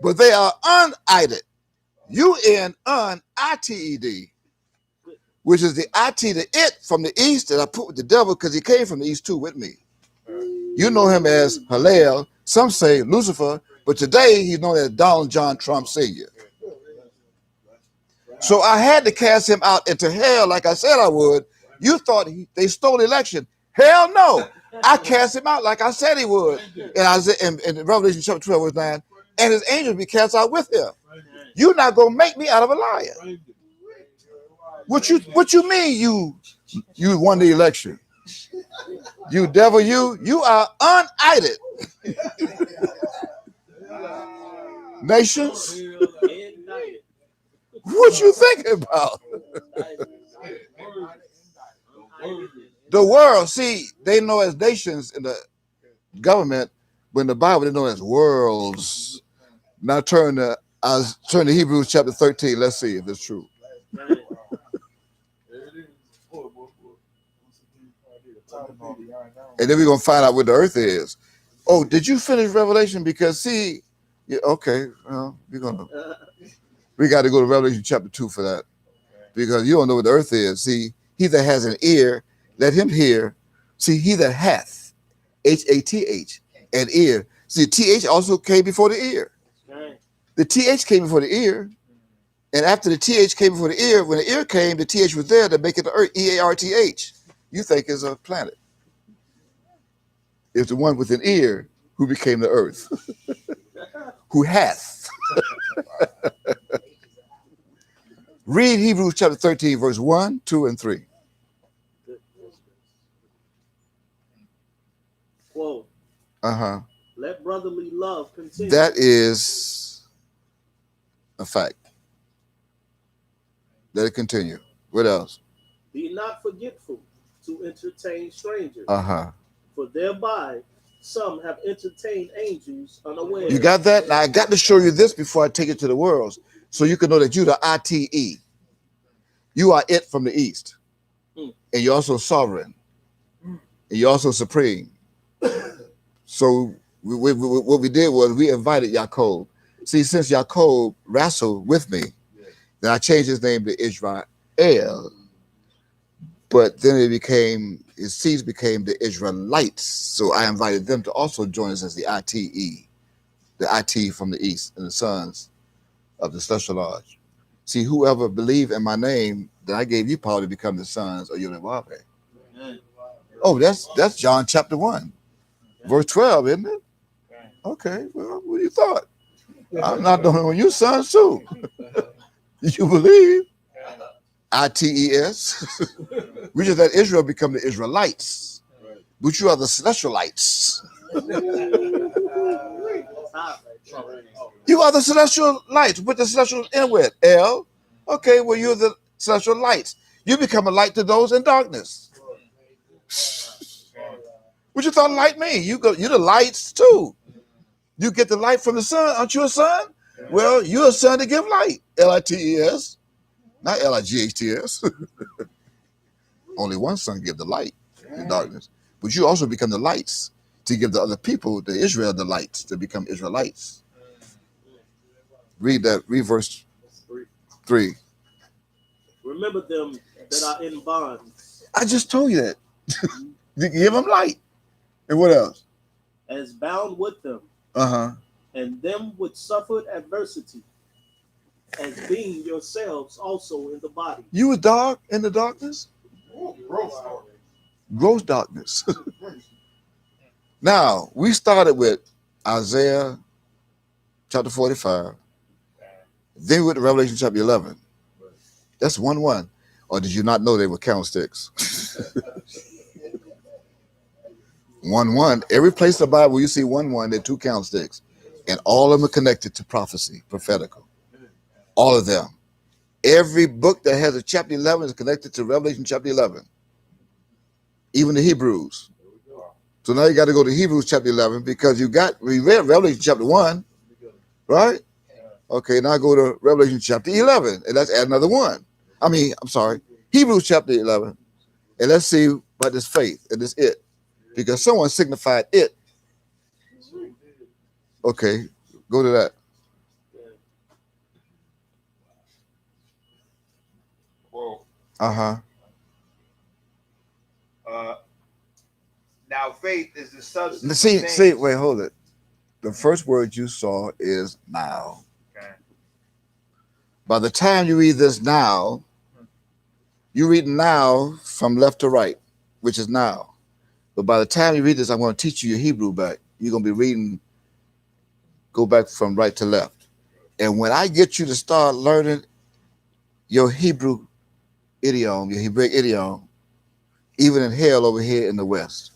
But they are united. U-N-I-T-E-D, which is the I-T, the it from the east that I put with the devil because he came from the east too with me. You know him as Hallel, some say Lucifer, but today he's known as Donald John Trump Sr. So I had to cast him out into hell like I said I would. You thought they stole the election. Hell no. I cast him out like I said he would. And in Revelation chapter 12, verse 9, and his angels be cast out with him. You're not gonna make me out of a liar. What you mean you won the election? You devil, you are united. Nations, what you thinking about? The world, see, they know as nations in the government, but in the Bible they know as worlds. Now turn to Hebrews chapter 13. Let's see if it's true. And then we're gonna find out what the earth is. Oh, did you finish Revelation? Because see, yeah, okay, well, we got to go to Revelation chapter 2 for that. Because you don't know what the earth is. See, he that has an ear, let him hear. See, he that hath, H-A-T-H, an ear. See, T-H also came before the ear. The TH came before the ear. And after the TH came before the ear, when the ear came, the TH was there to make it the earth, E-A-R-T-H. You think it's a planet. It's the one with an ear who became the earth. Who hath. Read Hebrews chapter 13, verse 1, 2, and 3. Quote, let brotherly love continue. That is a fact. Let it continue. What else? Be not forgetful to entertain strangers. For thereby some have entertained angels unaware. You got that? Now I got to show you this before I take it to the worlds, so you can know that you're the I-T-E. You are it from the east. And you're also sovereign. And you're also supreme. So what we did was we invited Yaakov. See, since Yaakov wrestled with me, then I changed his name to Israel. But then his seeds became the Israelites. So I invited them to also join us as the I-T-E, the I-T from the east, and the sons of the Celestial Lodge. See, whoever believed in my name, then I gave you power to become the sons of Yehovah. Oh, that's John chapter 1, verse 12, isn't it? Okay, well, what you thought? I'm not the only one. You sons too. You believe? I-T-E-S. We just let Israel become the Israelites. But you are the Celestialites. You are the celestial lights. Put the celestial in with L. Okay, well, you're the celestial lights. You become a light to those in darkness. What you thought light mean? You're the lights too. You get the light from the sun. Aren't you a son? Well, you're a son to give light. L-I-T-E-S. Not L-I-G-H-T-S. Only one son give the light in darkness. But you also become the lights to give the other people, the Israel, the lights to become Israelites. Read that. Read verse 3. Remember them that are in bonds. I just told you that. You give them light. And what else? As bound with them Uh-huh. and them which suffered adversity, as being yourselves also in the body. You was dark in the darkness? Gross darkness. Now, we started with Isaiah chapter 45. Then we went to Revelation chapter 11. That's 1-1. Or did you not know they were candlesticks? 1-1. Every place in the Bible you see 1-1, they're two candlesticks. And all of them are connected to prophecy, prophetical. All of them. Every book that has a chapter 11 is connected to Revelation chapter 11. Even the Hebrews. So now you got to go to Hebrews chapter 11 because we read Revelation chapter 1, right? Okay, now go to Revelation chapter 11 and let's add another one. Hebrews chapter 11. And let's see about this faith and this it. Because someone signified it. Okay, go to that. Whoa. Uh-huh. Now faith is the substance. See, wait, hold it. The first word you saw is now. Okay. By the time you read this now, you read now from left to right, which is now. But by the time you read this, I'm going to teach you your Hebrew back. You're going to be reading, go back from right to left. And when I get you to start learning your Hebrew idiom, your Hebraic idiom, even in hell over here in the West,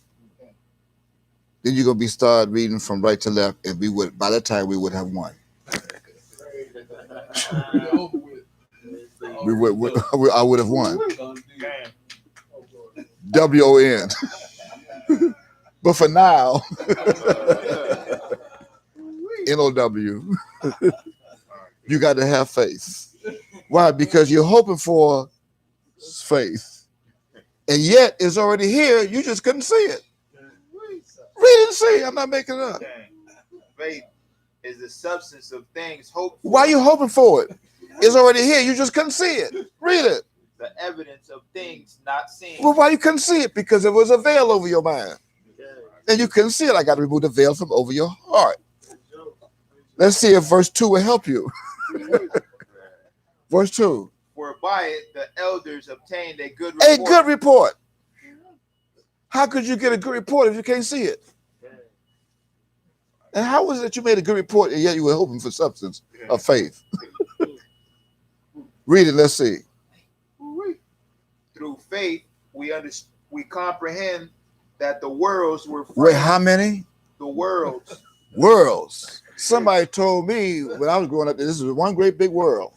then you're going to be start reading from right to left. And by that time, we would have won. I would have won. WON. But for now, NOW, you got to have faith. Why? Because you're hoping for faith. And yet it's already here. You just couldn't see it. Read and see. I'm not making it up. Faith is the substance of things hoped for. Why are you hoping for it? It's already here. You just couldn't see it. Read it. The evidence of things not seen. Well, why you couldn't see it? Because there was a veil over your mind. And you couldn't see it. I got to remove the veil from over your heart. Let's see if verse 2 will help you. Verse 2. For by it the elders obtained a good A report. good report. How could you get a good report if you can't see it? And how was it that you made a good report and yet you were hoping for substance of faith? Read it, let's see. Through faith, we comprehend that the worlds were framed. Wait, how many? The worlds. Worlds. Somebody told me when I was growing up that this was one great big world.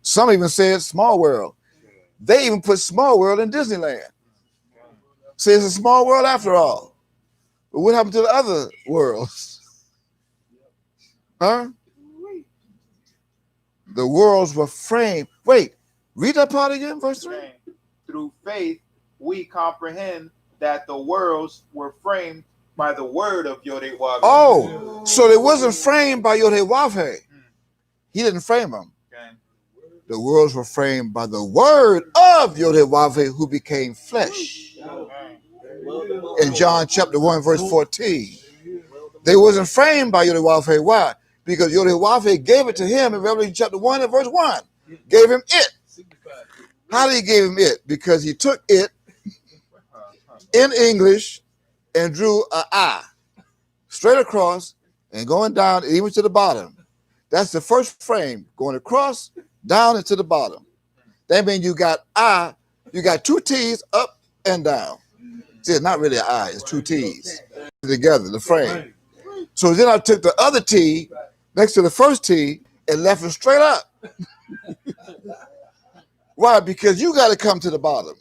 Some even said small world. They even put small world in Disneyland. Say it's a small world after all. But what happened to the other worlds? Huh? The worlds were framed. Wait, read that part again, verse 3. Through faith, we comprehend that the worlds were framed by the word of Yod-Heh-Wav. Oh, so it wasn't framed by Yod-Heh-Wav. He didn't frame them. Okay. The worlds were framed by the word of Yod-Heh-Wav who became flesh. In John chapter 1, verse 14. They wasn't framed by Yod-Heh-Wav. Why? Because Yod-Heh-Wav gave it to him in Revelation chapter 1 and verse 1. Gave him it. How did he give him it? Because he took it in English and drew an I straight across and going down even to the bottom. That's the first frame, going across, down and to the bottom. That means you got I, you got two T's up and down. See, it's not really an I, it's two T's together, the frame. So then I took the other T next to the first T and left it straight up. Why? Because you got to come to the bottom.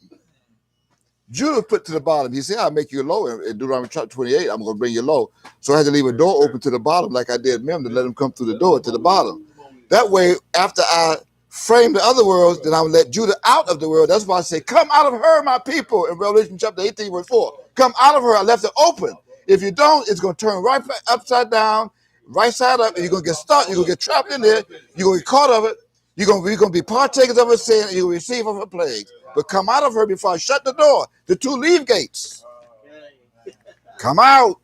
Judah put to the bottom. He said, I'll make you low. In Deuteronomy chapter 28, I'm going to bring you low. So I had to leave a door open to the bottom like I did Mem to let him come through the door to the bottom. That way, after I frame the other worlds, then I would let Judah out of the world. That's why I say, come out of her, my people, in Revelation chapter 18, verse 4. Come out of her. I left it open. If you don't, it's going to turn right upside down, right side up, and you're going to get stuck. You're going to get trapped in there. You're going to get caught of it. You're going to be partakers of her sin, and you'll receive of her plagues. But come out of her before I shut the door. The two leave gates. Come out.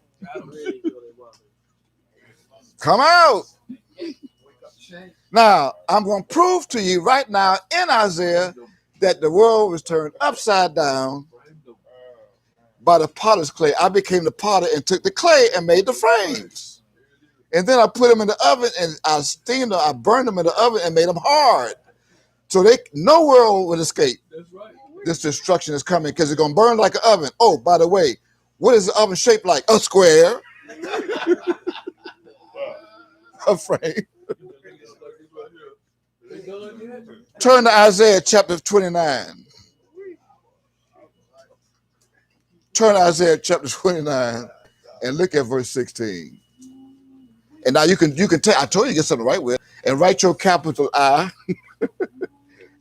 Come out. Now, I'm going to prove to you right now in Isaiah that the world was turned upside down by the potter's clay. I became the potter and took the clay and made the frames. And then I put them in the oven and I steamed them, I burned them in the oven and made them hard. So no world would escape. This destruction is coming because it's going to burn like an oven. Oh, by the way, what is the oven shaped like? A square. A frame. Turn to Isaiah chapter 29. Turn to Isaiah chapter 29 and look at verse 16. And now you can tell, I told you to get something right with, and write your capital I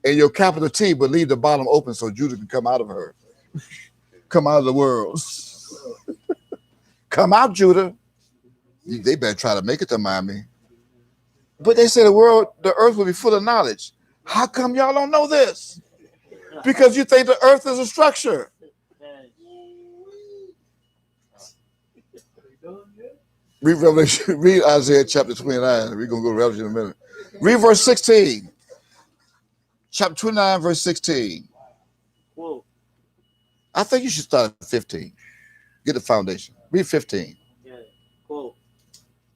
and your capital T, but leave the bottom open so Judah can come out of her. Come out of the world. Come out, Judah. They better try to make it to Miami. But they say the earth will be full of knowledge. How come y'all don't know this? Because you think the earth is a structure. Read Revelation, read Isaiah chapter 29. We're going to go to Revelation in a minute. Read verse 16. Chapter 29, verse 16. Quote. I think you should start at 15. Get the foundation. Read 15. Yeah. Quote.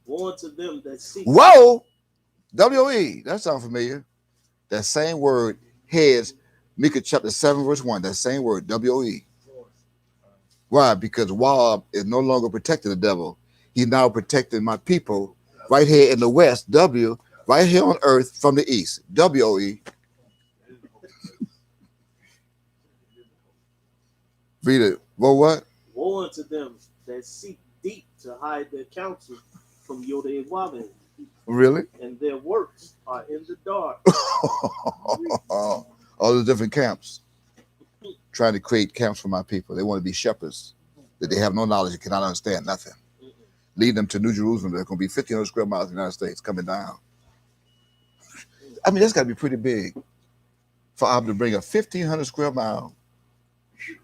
Woe to them that seek. Whoa! W-O-E. That sounds familiar. That same word heads Micah chapter 7, verse 1. That same word, W-O-E. Why? Because Wab is no longer protecting the devil. He's now protecting my people right here in the west, W, right here on earth from the east, W-O-E. Read it. Well, what? Woe unto them that seek deep to hide their counsel from Yodhe-Wabin, Really? and their works are in the dark. All the different camps trying to create camps for my people. They want to be shepherds, that they have no knowledge and cannot understand nothing. Lead them to New Jerusalem. There's going to be 1,500 square miles in the United States coming down. I mean, that's got to be pretty big for Ab to bring a 1,500 square mile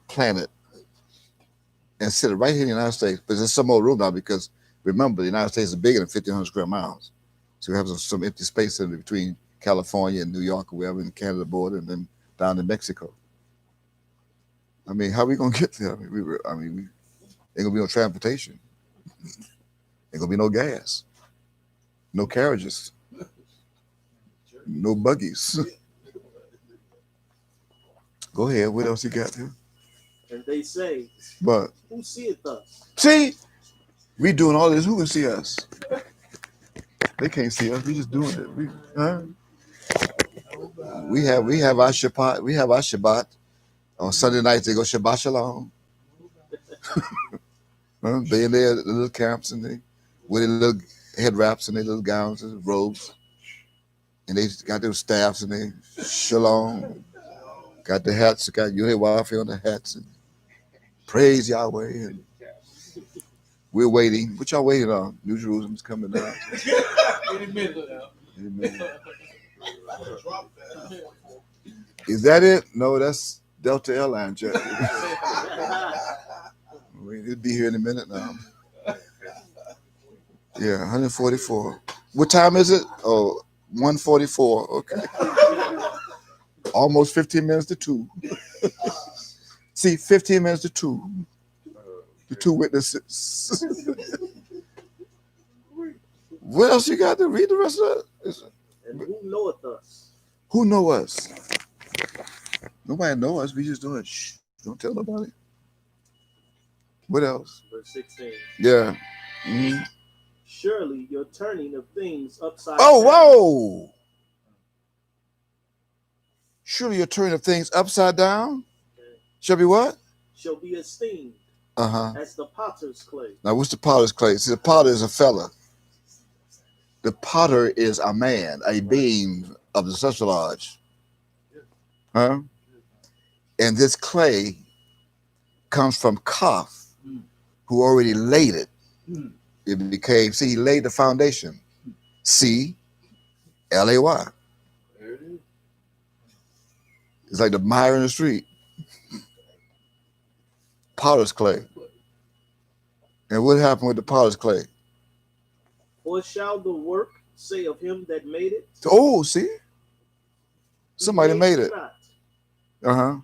planet and sit it right here in the United States. But there's some more room now because, remember, the United States is bigger than 1,500 square miles. So we have some empty space in between California and New York or wherever in the Canada border and then down to Mexico. I mean, how are we going to get there? We ain't going to be no transportation. Ain't gonna be no gas, no carriages, no buggies. Go ahead. What else you got here? And they say, But who seeth us? see, we doing all this. Who can see us? They can't see us. We just doing it. We have our Shabbat. We have our Shabbat. On Sunday nights they go Shabbat Shalom. They in there, the little camps, and they with their little head wraps and their little gowns and robes, and they got their staffs and they shalom, got the hats, got Yodhe-Wabin on the hats, and praise Yahweh. And we're waiting. What y'all waiting on? New Jerusalem's coming down. Amen. Is that it? No, that's Delta Airlines jet. We'll be here in a minute now. Yeah, 144. What time is it? Oh, 1:44. Okay. Almost 15 minutes to 2. See, 15 minutes to 2. The 2 witnesses. What else you got to read the rest of it? And who knoweth us? Who know us? Nobody know us. We just doing shh. Don't tell nobody. What else? Verse 16. Yeah. Mm-hmm. Surely your turning of things upside Oh, down. whoa. Surely your turning of things upside down shall be what? Shall be esteemed Uh-huh. as the potter's clay. Now, what's the potter's clay? See, the potter is a fella. The potter is a man, a being of the Central Lodge. Huh? And this clay comes from Kaf, who already laid it. It became, see, he laid the foundation. C-L-A-Y. It's like the mire in the street. Potter's clay. And what happened with the potter's clay? Or shall the work say of him that made it? Oh, see? He Somebody made it. Not. Uh-huh.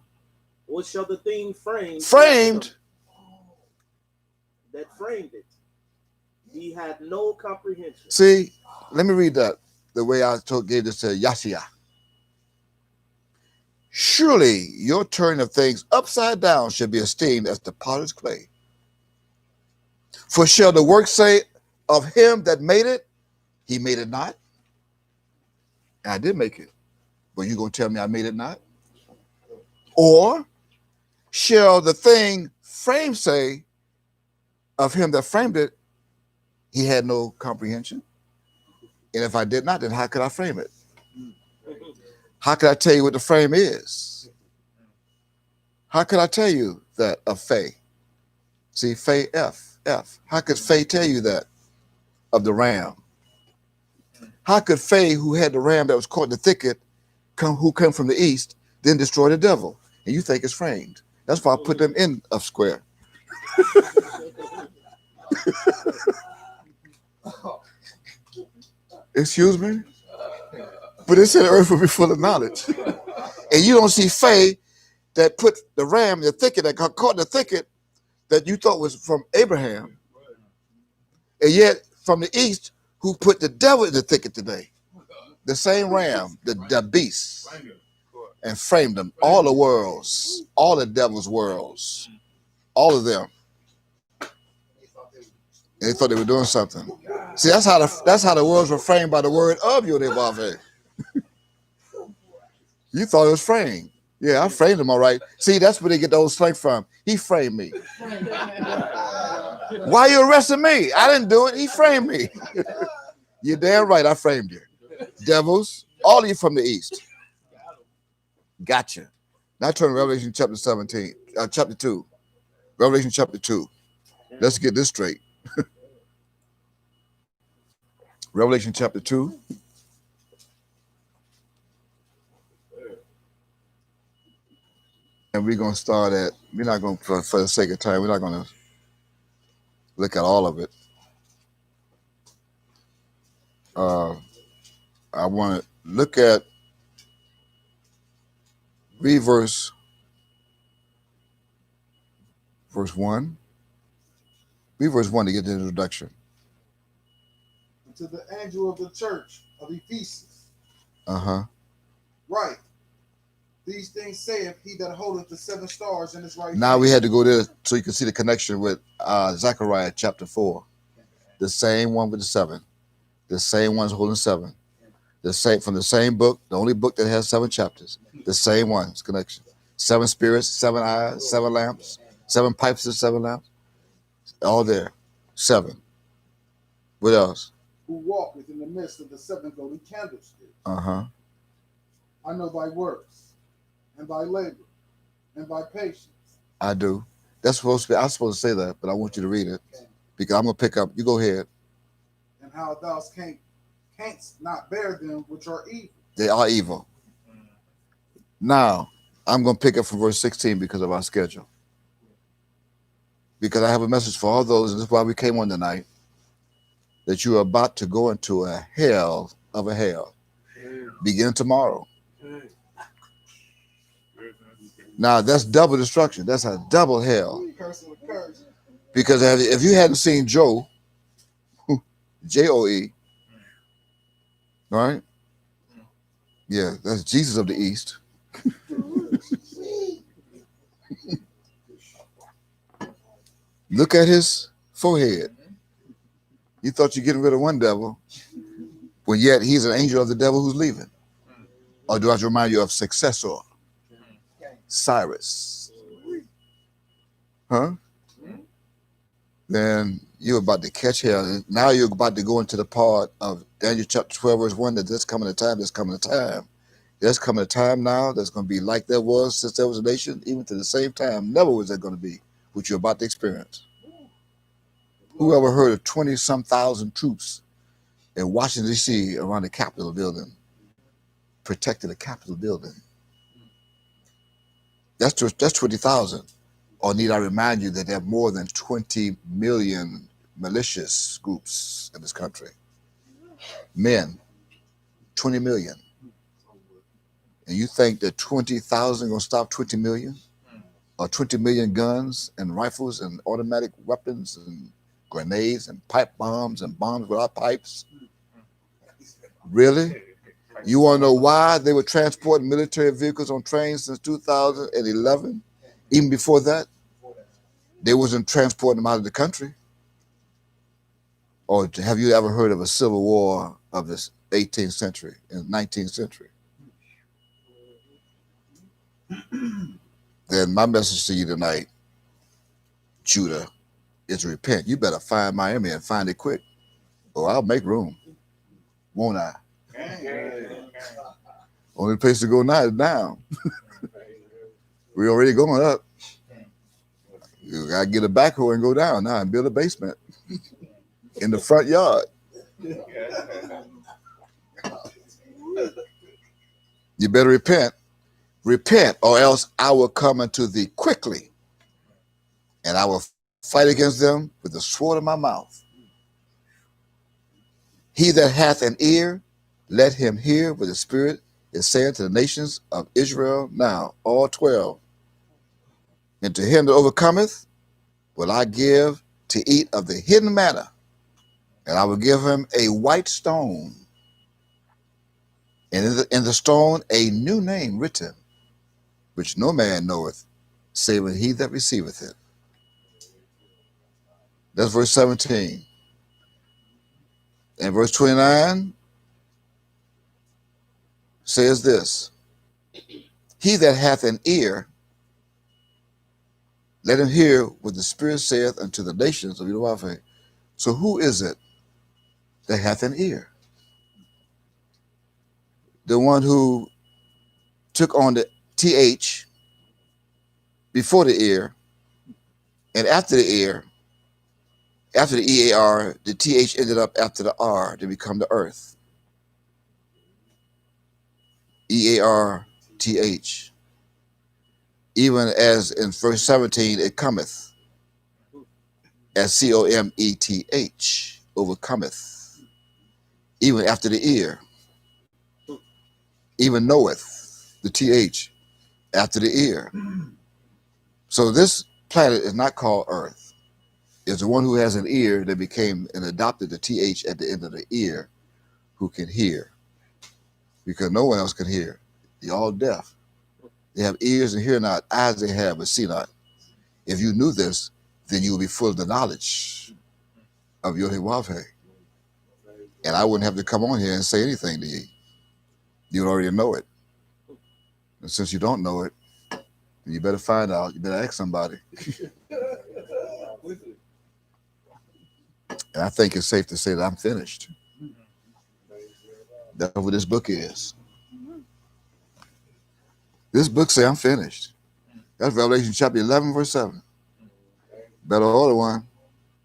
Or shall the thing framed Framed. that framed it? He had no comprehension. See, let me read that the way I gave this to Yashia. Surely your turn of things upside down should be esteemed as the potter's clay. For shall the work say of him that made it, he made it not? And I did make it. But you gonna tell me I made it not? Or shall the thing framed say of him that framed it, he had no comprehension? And if I did not, then how could I frame it? How could I tell you what the frame is? How could I tell you that of Faye? See, Faye F. How could Faye tell you that of the ram? How could Faye, who had the ram that was caught in the thicket, who came from the east, then destroy the devil? And you think it's framed. That's why I put them in a square. Excuse me? But it said the earth will be full of knowledge. And you don't see Faye that put the ram in the thicket, that got caught in the thicket that you thought was from Abraham. And yet from the east, who put the devil in the thicket today? The same ram, the beast, and framed them. All the worlds, all the devil's worlds, all of them. And they thought they were doing something. See, that's how the worlds were framed by the word of Yodevave. You thought it was framed. Yeah, I framed him all right. See, that's where they get the old slang from. He framed me. Why you arresting me? I didn't do it. He framed me. You're damn right. I framed you. Devils, all of you from the east. Gotcha. Now turn to Revelation chapter 17, chapter 2. Revelation chapter 2. Let's get this straight. Revelation chapter 2. And we're going to start at, we're not going to, for the sake of time, we're not going to look at all of it. I want to look at, read verse 1. Read verse 1 to get the introduction. And to the angel of the church of Ephesus. Uh-huh. Right. These things saith he that holdeth the 7 stars in his right hand. Now we had to go there so you can see the connection with Zechariah chapter 4. The same one with the 7. The same one's holding 7. The same from the same book, the only book that has 7 chapters. The same one's connection. 7 spirits, 7 eyes, 7 lamps, 7 pipes and 7 lamps. All there. 7. What else? Who walketh in the midst of the 7 golden candlesticks. Uh-huh. I know thy works, and thy labor, and thy patience. I do. That's supposed to be, I'm supposed to say that, but I want you to read it. Because I'm going to pick up. You go ahead. And how thou canst not bear them which are evil. They are evil. Now, I'm going to pick up from verse 16 because of our schedule. Because I have a message for all those, and this is why we came on tonight, that you are about to go into a hell of a hell. Begin tomorrow. Now, that's double destruction. That's a double hell. Because if you hadn't seen Joe, Joe, right? Yeah, that's Jesus of the East. Look at his forehead. You thought you're getting rid of one devil, but yet he's an angel of the devil who's leaving. Or do I have to remind you of successor? Cyrus. Huh? Then you're about to catch hell. Now you're about to go into the part of Daniel chapter 12, verse 1, that there's coming a time, there's coming a time. There's coming a time now that's going to be like there was since there was a nation, even to the same time. Never was there going to be what you're about to experience. Who ever heard of 20-some thousand troops in Washington, D.C. around the Capitol building, protecting the Capitol building? That's 20,000. Or need I remind you that there are more than 20 million malicious groups in this country? men, 20 million. And you think that 20,000 gonna stop 20 million? Or 20 million guns and rifles and automatic weapons and grenades and pipe bombs and bombs without pipes? Really? You want to know why they were transporting military vehicles on trains since 2011? Even before that, they wasn't transporting them out of the country. Or have you ever heard of a civil war of this 18th century and 19th century? Then my message to you tonight, Judah, is repent. You better find Miami and find it quick, or I'll make room, won't I? Only place to go now is down. We're already going up. You gotta get a backhoe and go down now and build a basement in the front yard. You better repent. Repent, or else I will come unto thee quickly, and I will fight against them with the sword of my mouth. He that hath an ear, let him hear what the Spirit is saying to the nations of Israel now, all 12. And to him that overcometh will I give to eat of the hidden manna, and I will give him a white stone, and in the stone a new name written, which no man knoweth, save he that receiveth it. That's verse 17. And verse 29 says this: He that hath an ear, let him hear what the Spirit saith unto the nations of Yahweh. So who is it that hath an ear? The one who took on the TH before the ear, and after the ear, after the EAR, the TH ended up after the R to become the earth. EARTH. Even as in verse 17, it cometh as COMETH, overcometh. Even after the ear, even knoweth, the TH after the ear. So this planet is not called Earth. It's the one who has an ear that became and adopted the TH at the end of the ear, who can hear. Because no one else can hear. They're all deaf. They have ears and hear not, eyes they have but see not. If you knew this, then you would be full of the knowledge of Yahweh. And I wouldn't have to come on here and say anything to you. You would already know it. And since you don't know it, then you better find out. You better ask somebody. And I think it's safe to say that I'm finished. That's what this book is. This book says I'm finished. That's Revelation chapter 11, verse 7. Better order one.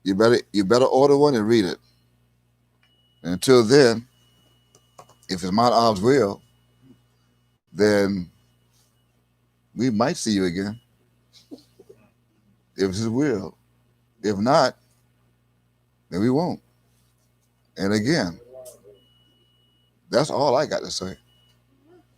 You better order one and read it. And until then, if it's Mount Olive's will, then we might see you again. If it's his will. If not, then we won't. And again, that's all I got to say.